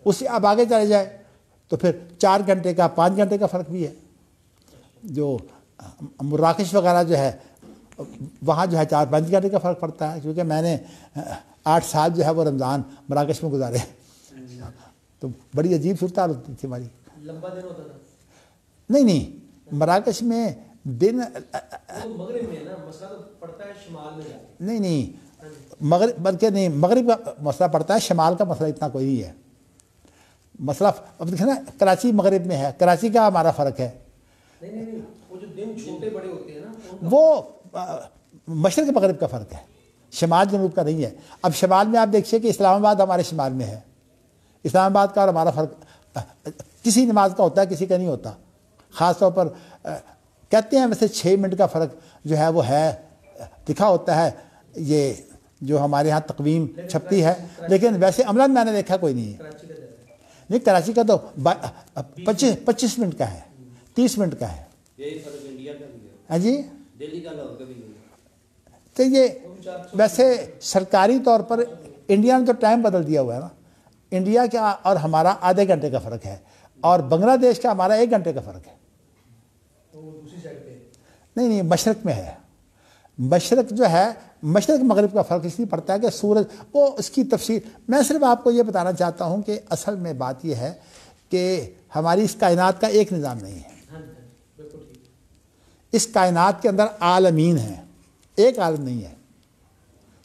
اس سے آپ آگے چلے جائیں تو پھر 4 گھنٹے کا 5 گھنٹے کا فرق بھی ہے. جو مراکش وغیرہ جو ہے وہاں جو ہے 4-5 گھنٹے کا فرق پڑتا ہے، کیونکہ میں نے 8 سال جو ہے وہ رمضان مراکش میں گزارے، تو بڑی عجیب صورتحال ہوتی تھی ہماری. لمبا دن ہوتا تھا. نہیں مراکش میں دن وہ مغرب میں نا مسئلہ تو پڑتا ہے شمال میں جا کے. نہیں مغرب، بلکہ نہیں مغرب کا مسئلہ پڑتا ہے، شمال کا مسئلہ اتنا کوئی نہیں ہے. مسئلہ اب دیکھیں نا کراچی مغرب میں ہے، کراچی کا ہمارا فرق ہے. نہیں وہ جو دن چھوٹے بڑے ہوتے ہیں نا ان کا وہ مشرق مغرب کا فرق ہے، شمال جنوب کا نہیں ہے. اب شمال میں آپ دیکھیے کہ اسلام آباد ہمارے شمال میں ہے، اسلام آباد کا اور ہمارا فرق کسی نماز کا ہوتا ہے کسی کا نہیں ہوتا. خاص طور پر کہتے ہیں ویسے 6 منٹ کا فرق جو ہے وہ ہے، لکھا ہوتا ہے یہ جو ہمارے ہاں تقویم چھپتی ہے، لیکن ویسے عملاً میں نے دیکھا کوئی نہیں ہے. کراچی کا زیادہ ہے. نہیں کراچی کا تو 25 منٹ کا ہے، 30 منٹ کا ہے. یہی فرق انڈیا کا بھی ہے، ہاں جی. دہلی کا لاہور کا بھی نہیں ہے. تو یہ ویسے سرکاری طور پر انڈیا نے تو ٹائم بدل دیا ہوا ہے نا، انڈیا کا اور ہمارا آدھے گھنٹے کا فرق ہے، اور بنگلہ دیش کا ہمارا 1 گھنٹے کا فرق ہے. وہ دوسری سائڈ پہ نہیں مشرق میں ہے. مشرق جو ہے مشرق مغرب کا فرق اس لیے پڑتا ہے کہ سورج وہ اس کی تفسیر، میں صرف آپ کو یہ بتانا چاہتا ہوں کہ اصل میں بات یہ ہے کہ ہماری اس کائنات کا ایک نظام نہیں ہے. ہاں جی بالکل ٹھیک. اس کائنات کے اندر عالمین ہیں، ایک عالم نہیں ہے.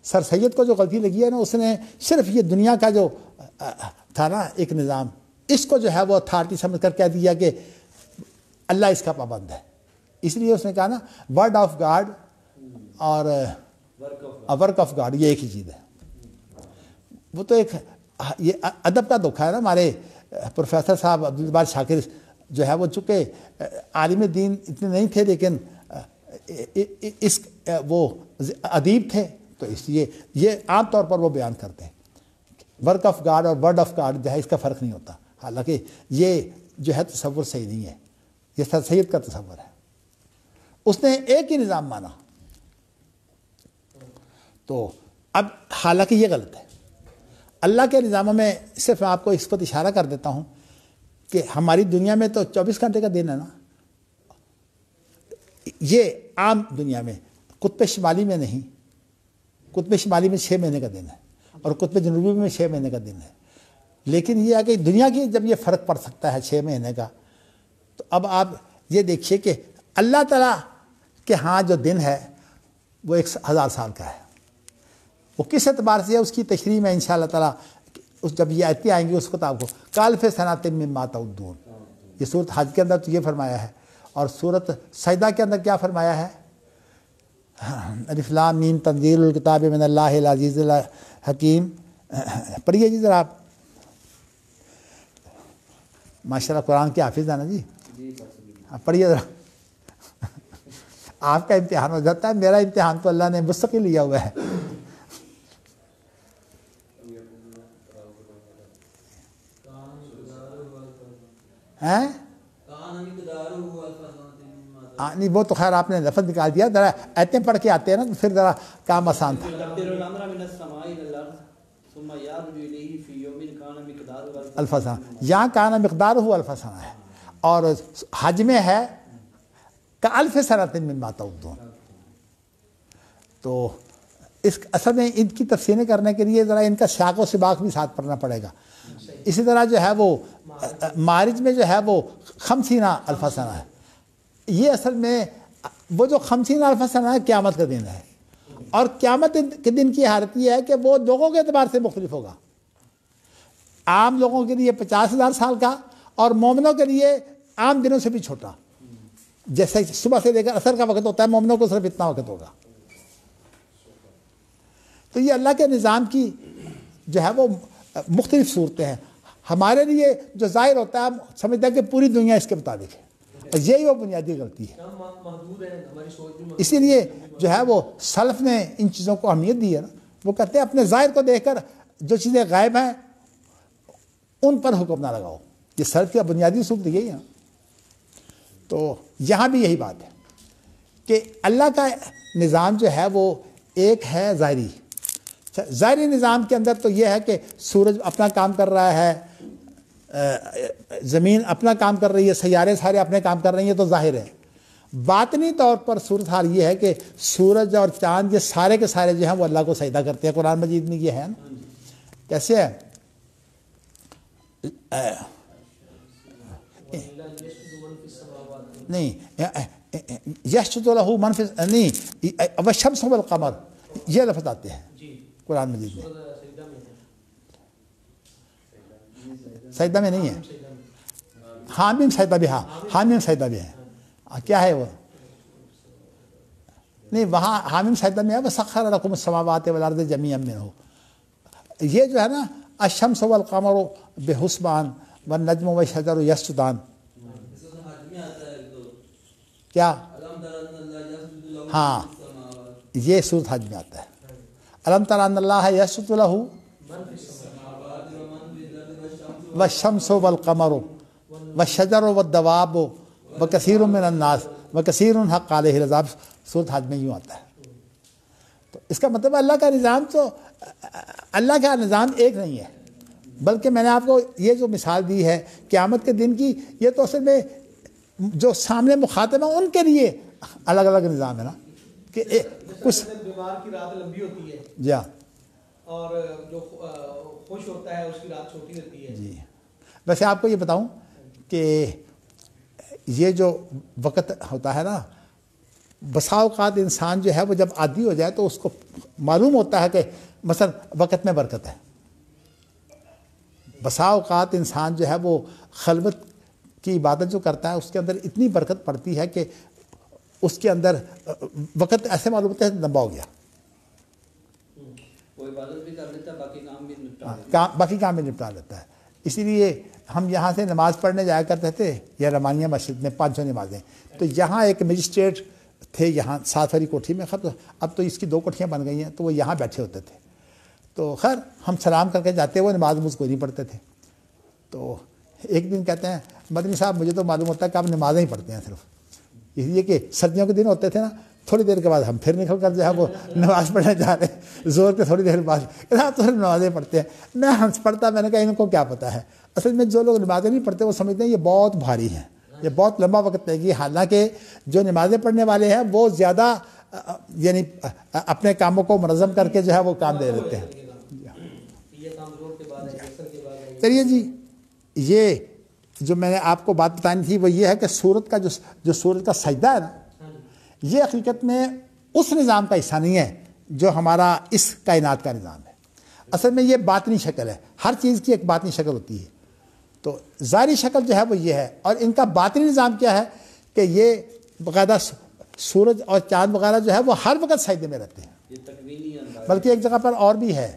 سر سید کو جو غلطی لگی ہے نا، اس نے صرف یہ دنیا کا جو تھا نا ایک نظام، اس کو جو ہے وہ اتھارٹی سمجھ کر کہہ دیا کہ اللہ اس کا پابند ہے. اس لیے اس نے کہا نا ورڈ آف گاڈ اور ورک آف گاڈ یہ ایک ہی چیز ہے. وہ تو ایک یہ ادب کا دکھا ہے نا. ہمارے پروفیسر صاحب عبدالجبار شاکر جو ہے وہ چونکہ عالم دین اتنے نہیں تھے، لیکن اس وہ ادیب تھے، تو اس لیے یہ عام طور پر وہ بیان کرتے ہیں ورک آف گاڈ اور ورڈ آف گاڈ جو ہے اس کا فرق نہیں ہوتا. حالانکہ یہ جو ہے تصور صحیح نہیں ہے، یہ سر سید کا تصور ہے. اس نے ایک ہی نظام مانا. تو اب حالانکہ یہ غلط ہے. اللہ کے نظاموں میں صرف میں آپ کو اس پر اشارہ کر دیتا ہوں کہ ہماری دنیا میں تو 24 گھنٹے کا دن ہے نا. یہ عام دنیا میں، قطب شمالی میں نہیں. قطب شمالی میں 6 مہینے کا دن ہے، اور قطب جنوبی میں 6 مہینے کا دن ہے. لیکن یہ ہے کہ دنیا کی جب یہ فرق پڑ سکتا ہے 6 مہینے کا، تو اب آپ یہ دیکھیے کہ اللہ تعالیٰ کے ہاں جو دن ہے وہ 1000 سال کا ہے. وہ کس اعتبار سے ہے اس کی تشریح میں انشاءاللہ تعالیٰ جب یہ آیتیں آئیں گی اس کتاب کو کالف صنعت مما تعدون. یہ صورت حج کے اندر تو یہ فرمایا ہے، اور صورت سجدہ کے اندر کیا فرمایا ہے؟ الف لام میم تنزیل الکتاب من اللہ العزیز الحکیم. پڑھیے جی ذرا آپ. ماشاءاللہ قرآن کے حافظ ہیں نا جی. پڑھیے ذرا. آپ کا امتحان ہو جاتا ہے، میرا امتحان تو اللہ نے مستقل لیا ہوا ہے. نہیں وہ تو خیر آپ نے لفظ نکال دیا. ذرا ایتیں پڑھ کے آتے ہیں نا تو پھر ذرا کام آسان تھا. الفسانہ یہاں کانا مقدار ہوا الفسانہ ہے، اور حج میں ہے کہ الف سنۃ مما تعدون. تو اس اصل میں ان کی تفسیریں کرنے کے لیے ذرا ان کا سیاق و سباق بھی ساتھ پڑھنا پڑے گا. اسی طرح جو ہے وہ معارج میں جو ہے وہ 50 الف سنہ ہے. یہ اصل میں وہ جو 50 الف سنہ ہے قیامت کا دن ہے، اور قیامت کے دن کی حالت یہ ہے کہ وہ لوگوں کے اعتبار سے مختلف ہوگا. عام لوگوں کے لیے 50,000 سال کا، اور مومنوں کے لیے عام دنوں سے بھی چھوٹا. جیسے صبح سے لے کر عصر کا وقت ہوتا ہے، مومنوں کو صرف اتنا وقت ہوگا. تو یہ اللہ کے نظام کی جو ہے وہ مختلف صورتیں ہیں. ہمارے لیے جو ظاہر ہوتا ہے ہم سمجھتے ہیں کہ پوری دنیا اس کے مطابق ہے، اور یہی وہ بنیادی غلطی ہے. محدود ہے ہماری سوچ بھی. اسی لیے جو ہے وہ سلف نے ان چیزوں کو اہمیت دی ہے نا. وہ کہتے ہیں اپنے ظاہر کو دیکھ کر جو چیزیں غائب ہیں ان پر حکم نہ لگاؤ. یہ سلف کی بنیادی اصول یہی ہے. تو یہاں بھی یہی بات ہے کہ اللہ کا نظام جو ہے وہ ایک ہے ظاہری. ظاہری نظام کے اندر تو یہ ہے کہ سورج اپنا کام کر رہا ہے, زمین اپنا کام کر رہی ہے, سیارے سارے اپنے کام کر رہی ہیں, تو ظاہر ہے. باطنی طور پر صورتحال یہ ہے کہ سورج اور چاند یہ سارے کے سارے جو ہیں وہ اللہ کو سجدہ کرتے ہیں. قرآن مجید میں یہ ہے نا. کیسے ہے؟ نہیں یسجد لہ من فی نہیں والشمس والقمر, یہ لفظ آتے ہیں قرآن مجید میں. سجدہ میں نہیں ہے. حامیم سجدہ بھی, ہاں حامیم سجدہ بھی ہے. کیا ہے وہ؟ نہیں وہاں حامیم سجدہ میں ہے وسخر لکم السماوات والارض جمیعا منہ. یہ جو ہے نا الشمس والقمر بحسبان والنجم والشجر یسجدان, کیا؟ ہاں یہ سورۃ حج میں آتا ہے. الم تر ان اللہ یسجد لہ والشمس والقمر والشجر والدواب وکثیر من الناس وکثیر حق علیہ العذاب. سورۃ حج میں یوں آتا ہے. تو اس کا مطلب اللہ کا نظام تو اللہ کا نظام ایک نہیں ہے, بلکہ میں نے آپ کو یہ جو مثال دی ہے قیامت کے دن کی, یہ تو اصل میں جو سامنے مخاطب ہیں ان کے لیے الگ الگ نظام ہے نا. کہ کچھ بیمار کی رات لمبی ہوتی ہے جی ہاں, اور جو خوش ہوتا ہے اس کی رات چھوٹی ہوتی ہے. جی ویسے آپ کو یہ بتاؤں کہ یہ جو وقت ہوتا ہے نا, بسا اوقات انسان جو ہے وہ جب عادی ہو جائے تو اس کو معلوم ہوتا ہے کہ مثلا وقت میں برکت ہے. بسا اوقات انسان جو ہے وہ خلوت کی عبادت جو کرتا ہے اس کے اندر اتنی برکت پڑتی ہے کہ اس کے اندر وقت ایسے معلوم ہوتا ہے لمبا ہو گیا. وہ عبادت بھی کر لیتا ہے, باقی کام بھی نپٹا لیتا ہے. باقی کام بھی نپٹا لیتا ہے. اسی لیے ہم یہاں سے نماز پڑھنے جایا کرتے تھے یا رحمانیہ مسجد میں 500 نمازیں, تو یہاں ایک مجسٹریٹ تھے یہاں 7 والی کوٹھی میں. اب تو اس کی 2 کوٹھیاں بن گئی ہیں, تو وہ یہاں بیٹھے ہوتے تھے. تو خیر ہم سلام کر کے جاتے ہوئے نماز مجھ کو نہیں پڑھتے تھے. تو ایک دن کہتے ہیں مدنی صاحب مجھے تو معلوم ہوتا ہے کہ آپ نمازیں ہی پڑھتے ہیں صرف, اس لیے کہ سردیوں کے دن ہوتے تھے نا, تھوڑی دیر کے بعد ہم پھر نکل کر جو ہے وہ نماز پڑھنے جا رہے ہیں, زور کے تھوڑی دیر بعد آپ تو نمازیں پڑھتے ہیں. میں ہنس پڑھتا, میں نے کہا ان کو کیا پتہ ہے. اصل میں جو لوگ نمازیں نہیں پڑھتے وہ سمجھتے ہیں یہ بہت بھاری ہیں, یہ بہت لمبا وقت لے گی. حالانکہ جو نمازیں پڑھنے والے ہیں وہ زیادہ یعنی اپنے کاموں کو منظم کر کے جو ہے وہ کام دے دیتے ہیں. چلیے جی, یہ جو میں نے آپ کو بات بتانی تھی وہ یہ ہے کہ سورت کا جو سورت کا سجدہ ہے نا, یہ حقیقت میں اس نظام کا حصہ نہیں ہے جو ہمارا اس کائنات کا نظام ہے. اصل میں یہ باطنی شکل ہے, ہر چیز کی ایک باطنی شکل ہوتی ہے. تو ظاہری شکل جو ہے وہ یہ ہے, اور ان کا باطنی نظام کیا ہے کہ یہ باقاعدہ سورج اور چاند وغیرہ جو ہے وہ ہر وقت سجدے میں رہتے ہیں. یہ تکوینی انداز. بلکہ ایک جگہ پر اور بھی ہے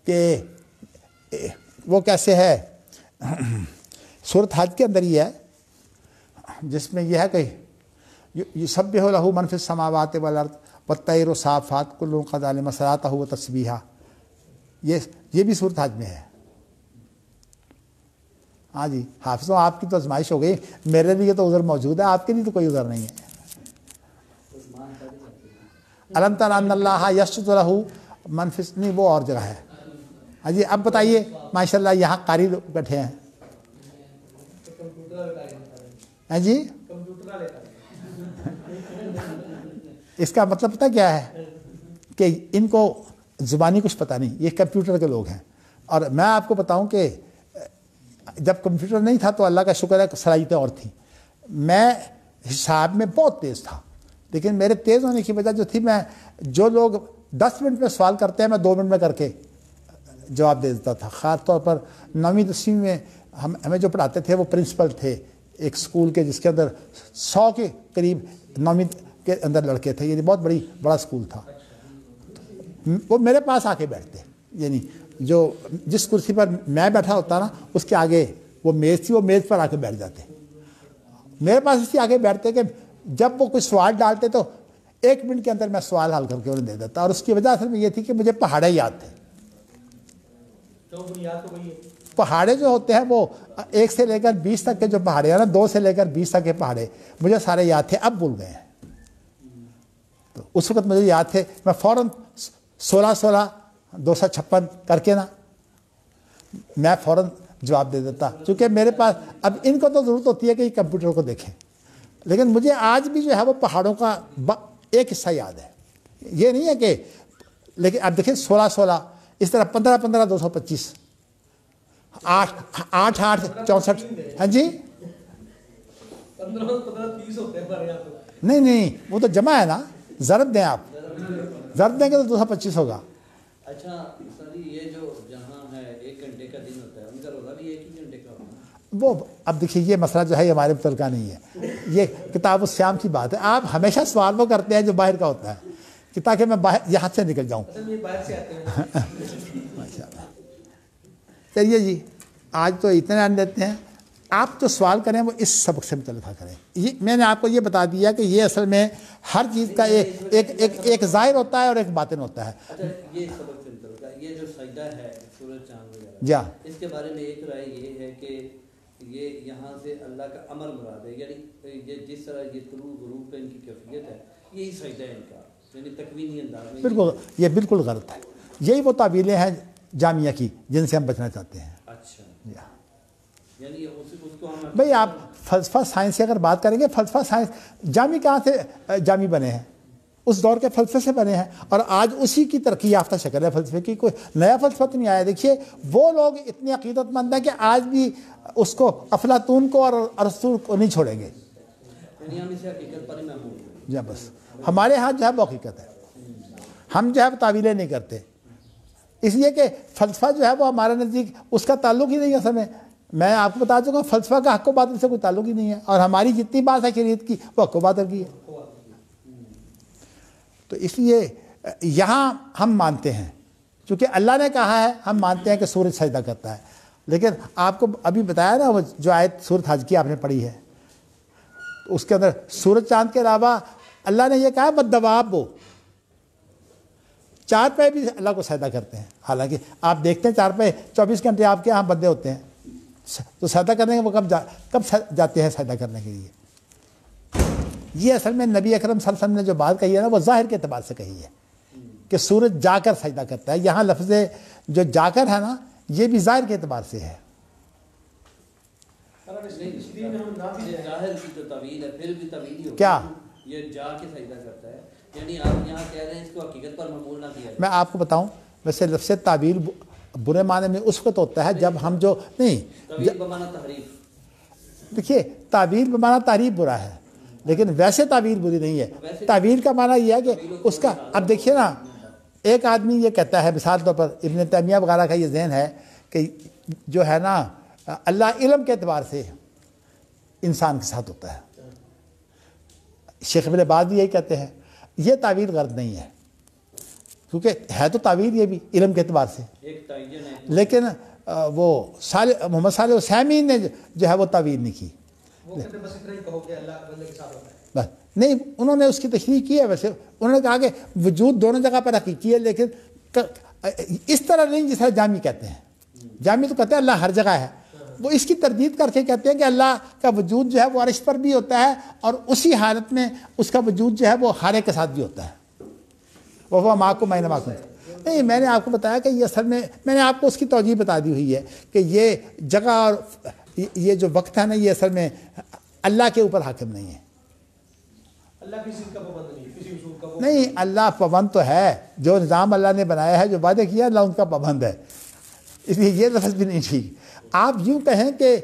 کہ وہ کیسے ہے, سورۃ حج کے اندر یہ ہے جس میں یہ ہے کہ یسبح لہ من فی السماوات والارض والطیر صافات کل قد علم صلاتہ وتسبیحہ. یہ بھی سورۃ حج میں ہے. ہاں جی حافظوں, آپ کی تو آزمائش ہو گئی, میرے لیے تو عذر موجود ہے, آپ کے لیے تو کوئی عذر نہیں ہے. الم تر ان اللہ یسجد لہ من فی, نہیں وہ اور جگہ ہے. ہاں جی اب بتائیے, ماشاء اللہ یہاں قاری لوگ بیٹھے ہیں. ہاں جی اس کا مطلب پتہ کیا ہے کہ ان کو زبانی کچھ پتہ نہیں, یہ کمپیوٹر کے لوگ ہیں. اور میں آپ کو بتاؤں کہ جب کمپیوٹر نہیں تھا تو اللہ کا شکر ہے صلاحیتیں اور تھیں. میں حساب میں بہت تیز تھا, لیکن میرے تیز ہونے کی وجہ جو تھی, میں جو لوگ 10 منٹ میں سوال کرتے ہیں میں 2 منٹ میں کر کے جواب دے دیتا تھا. خاص طور پر 9ویں 10ویں میں ہمیں جو پڑھاتے تھے وہ پرنسپل تھے ایک اسکول کے, جس کے اندر 100 کے قریب 9ویں کے اندر لڑکے تھے, یعنی بہت بڑا اسکول تھا. وہ میرے پاس آ کے بیٹھتے, یعنی جس کرسی پر میں بیٹھا ہوتا نا اس کے آگے وہ میز تھی, وہ میز پر آ کے بیٹھ جاتے. میرے پاس اس لیے آگے بیٹھتے کہ جب وہ کوئی سوال ڈالتے تو 1 منٹ کے اندر میں سوال حل کر کے انہیں دے دیتا. اور اس کی وجہ اصل میں یہ تھی کہ مجھے پہاڑے یاد تھے. تو بنیاد تو وہی ہے. پہاڑے جو ہوتے ہیں وہ 1 سے لے کر 20 تک کے جو پہاڑے ہیں نا، 2 سے لے کر 20 تک کے پہاڑے مجھے سارے یاد تھے، اب بھول گئے ہیں. تو اس وقت مجھے یاد تھے، میں فوراً 16 256 کر کے نا میں فوراً جواب دے دیتا، چونکہ میرے پاس اب ان کو تو ضرورت ہوتی ہے کہ یہ کمپیوٹر کو دیکھیں، لیکن مجھے آج بھی جو ہے وہ پہاڑوں کا ایک حصہ یاد ہے. یہ نہیں ہے کہ، لیکن اب دیکھیں 16 اس طرح 15 225 8 8 64. ہاں جی 15 30 ہوتے ہیں ہمارے یہاں تو. نہیں وہ تو جمع ہے نا، ضرب دیں آپ، ضرب دیں گے تو 225 ہوگا. اچھا سر جی، یہ جو جہاں ہے 1 گھنٹے کا دن ہوتا ہے، ان کا روزہ بھی 1 ہی گھنٹے کا ہوتا ہے؟ وہ اب دیکھیے یہ مسئلہ جو ہے یہ ہمارے متعلقہ نہیں ہے، یہ کتاب الصیام کی بات ہے. آپ ہمیشہ سوال وہ کرتے ہیں جو باہر کا ہوتا ہے کہ تاکہ میں باہر یہاں سے نکل جاؤں. اصل میں یہ باہر سے آتے ہیں. ماشاء اللہ. چلیے جی، آج تو اتنے آن دیتے ہیں. آپ جو سوال کریں وہ اس سبق سے متعلقہ کریں. یہ میں نے آپ کو یہ بتا دیا کہ یہ اصل میں ہر چیز کا ایک ظاہر ہوتا ہے اور ایک باطن ہوتا ہے. اچھا یہ سبق سے متعلق ہے، یہ جو سجدہ ہے سورج چاند وغیرہ، جا اس کے بارے میں ایک رائے یہ ہے کہ یہ یہاں سے اللہ کا امر مراد ہے، یعنی یہ جس طرح یہ طلوع غروب پہ ان کی کیفیت ہے، یہی سجدہ ہے ان کا، یعنی تکوینی انداز میں. بالکل، یہ بالکل غلط ہے. یہی وہ تعبیریں ہیں جامعہ کی جن سے ہم بچنا چاہتے ہیں. اچھا یعنی اس کو ہم بھئی آپ فلسفہ سائنس کی اگر بات کریں گے، فلسفہ سائنس جامع کہاں سے جامع بنے ہیں؟ اس دور کے فلسفے سے بنے ہیں، اور آج اسی کی ترقی یافتہ شکل ہے فلسفے کی. کوئی نیا فلسفہ تو نہیں آیا. دیکھیے وہ لوگ اتنے عقیدت مند ہیں کہ آج بھی اس کو افلاطون کو اور ارسطو کو نہیں چھوڑیں گے. یعنی ہم اسے حقیقت پر ہی محمول ہیں. جی بس ہمارے ہاں جو ہے وہ حقیقت ہے، ہم جو ہے تعویلیں نہیں کرتے، اس لیے کہ فلسفہ جو ہے وہ ہمارے نزدیک اس کا تعلق ہی نہیں ہے. اصل میں آپ کو بتا چکا ہوں فلسفہ کا حق و باطل سے کوئی تعلق ہی نہیں ہے، اور ہماری جتنی بات ہے شریعت کی وہ حق و باطل کی ہے. تو اس لیے یہاں ہم مانتے ہیں، چونکہ اللہ نے کہا ہے ہم مانتے ہیں کہ سورج سجدہ کرتا ہے. لیکن آپ کو ابھی بتایا نا وہ جو آیت سورۃ حج کی آپ نے پڑھی ہے، اس کے اندر سورج چاند کے علاوہ اللہ نے یہ کہا ہے بدواب وہ 4 پائے بھی اللہ کو سجدہ کرتے ہیں. حالانکہ آپ دیکھتے ہیں 4 پائے 24 گھنٹے آپ کے یہاں بندے ہوتے ہیں، تو سجدہ کرنے کے وہ کب جاتے ہیں سجدہ کرنے کے لیے؟ یہ اصل میں نبی اکرم صلی اللہ علیہ وسلم نے جو بات کہی ہے نا وہ ظاہر کے اعتبار سے کہی ہے کہ سورج جا کر سجدہ کرتا ہے. یہاں لفظ جو جا کر ہے نا یہ بھی ظاہر کے اعتبار سے ہے. ظاہر کی تو طویل ہے، پھر بھی طویل ہی کیا یہ جا کے سجدہ کرتا ہے، یعنی آپ یہاں کہہ رہے ہیں اس کو حقیقت پر محمول نہ کیا. میں آپ کو بتاؤں، ویسے لفظ تعبیر برے معنی میں اس وقت ہوتا ہے جب ہم جو نہیں طویل بمعنی تحریف. دیکھیے تعبیر بمعنی تعریف برا ہے، لیکن ویسے تعبیر بری نہیں ہے. تعبیر کا معنی یہ ہے کہ اس کا، اب دیکھیے نا ایک آدمی یہ کہتا ہے مثال طور پر ابن تیمیہ وغیرہ کا یہ ذہن ہے کہ جو ہے نا اللہ علم کے اعتبار سے انسان کے ساتھ ہوتا ہے. شیخ ابن باز بھی یہی کہتے ہیں. یہ تعبیر غلط نہیں ہے، کیونکہ ہے تو تعبیر یہ بھی علم کے اعتبار سے، ایک تعین ہے. لیکن وہ محمد صالح عثیمین نے جو ہے وہ تعبیر نہیں کی. وہ کہتے ہیں بس اتنا ہی کہو کہ اللہ بندے کے ساتھ ہوتا ہے. بس نہیں، انہوں نے اس کی تشریح کی ہے. ویسے انہوں نے کہا کہ وجود دونوں جگہ پر حقیقی ہے، لیکن اس طرح نہیں جس طرح جامع کہتے ہیں. جامع تو کہتے ہیں اللہ ہر جگہ ہے، وہ اس کی تردید کر کے کہتے ہیں کہ اللہ کا وجود جو ہے وہ عرش پر بھی ہوتا ہے، اور اسی حالت میں اس کا وجود جو ہے وہ ہارے کے ساتھ بھی ہوتا ہے. وہ ماں کو میں نے معقول نہیں، میں نے آپ کو بتایا کہ یہ اصل میں نے آپ کو اس کی توجیہ بتا دی ہوئی ہے کہ یہ جگہ اور یہ جو وقت ہے نا یہ اصل میں اللہ کے اوپر حاکم نہیں ہے. اللہ کسی کا پابند نہیں، کسی اصول کا وہ نہیں، اللہ پابند تو ہے، جو نظام اللہ نے بنایا ہے، جو وعدے کیا اللہ ان کا پابند ہے. اس لیے یہ لفظ بھی نہیں ٹھیک. آپ یوں کہیں کہ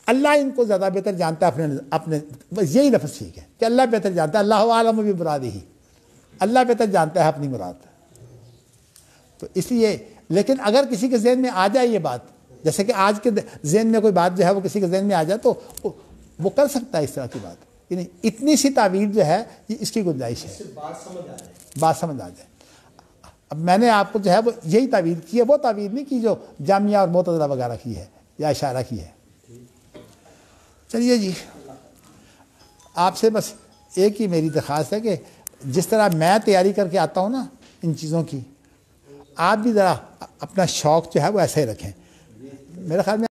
اللہ ان کو زیادہ بہتر جانتا ہے اپنے بس یہی لفظ ٹھیک ہے کہ اللہ بہتر جانتا ہے. اللہ عالم بھی مرادی ہی، اللہ بہتر جانتا ہے اپنی مراد. تو اس لیے لیکن اگر کسی کے ذہن میں آ جائے یہ بات، جیسے کہ آج کے ذہن میں کوئی بات جو ہے وہ کسی کے ذہن میں آ جائے تو وہ کر سکتا ہے اس طرح کی بات. یعنی اتنی سی تعبیر جو ہے یہ اس کی گنجائش ہے، بات سمجھ آ جائے. بات سمجھ آ جائے. اب میں نے آپ کو جو ہے وہ یہی تعبیر کی ہے، وہ تعبیر نہیں کی جو جامعہ اور معتزلہ وغیرہ کی ہے یا اشارہ کی ہے. چلیے جی، آپ سے بس ایک ہی میری درخواست ہے کہ جس طرح میں تیاری کر کے آتا ہوں نا ان چیزوں کی، آپ بھی ذرا اپنا شوق جو ہے وہ ایسے ہی رکھیں. میرے خیال میں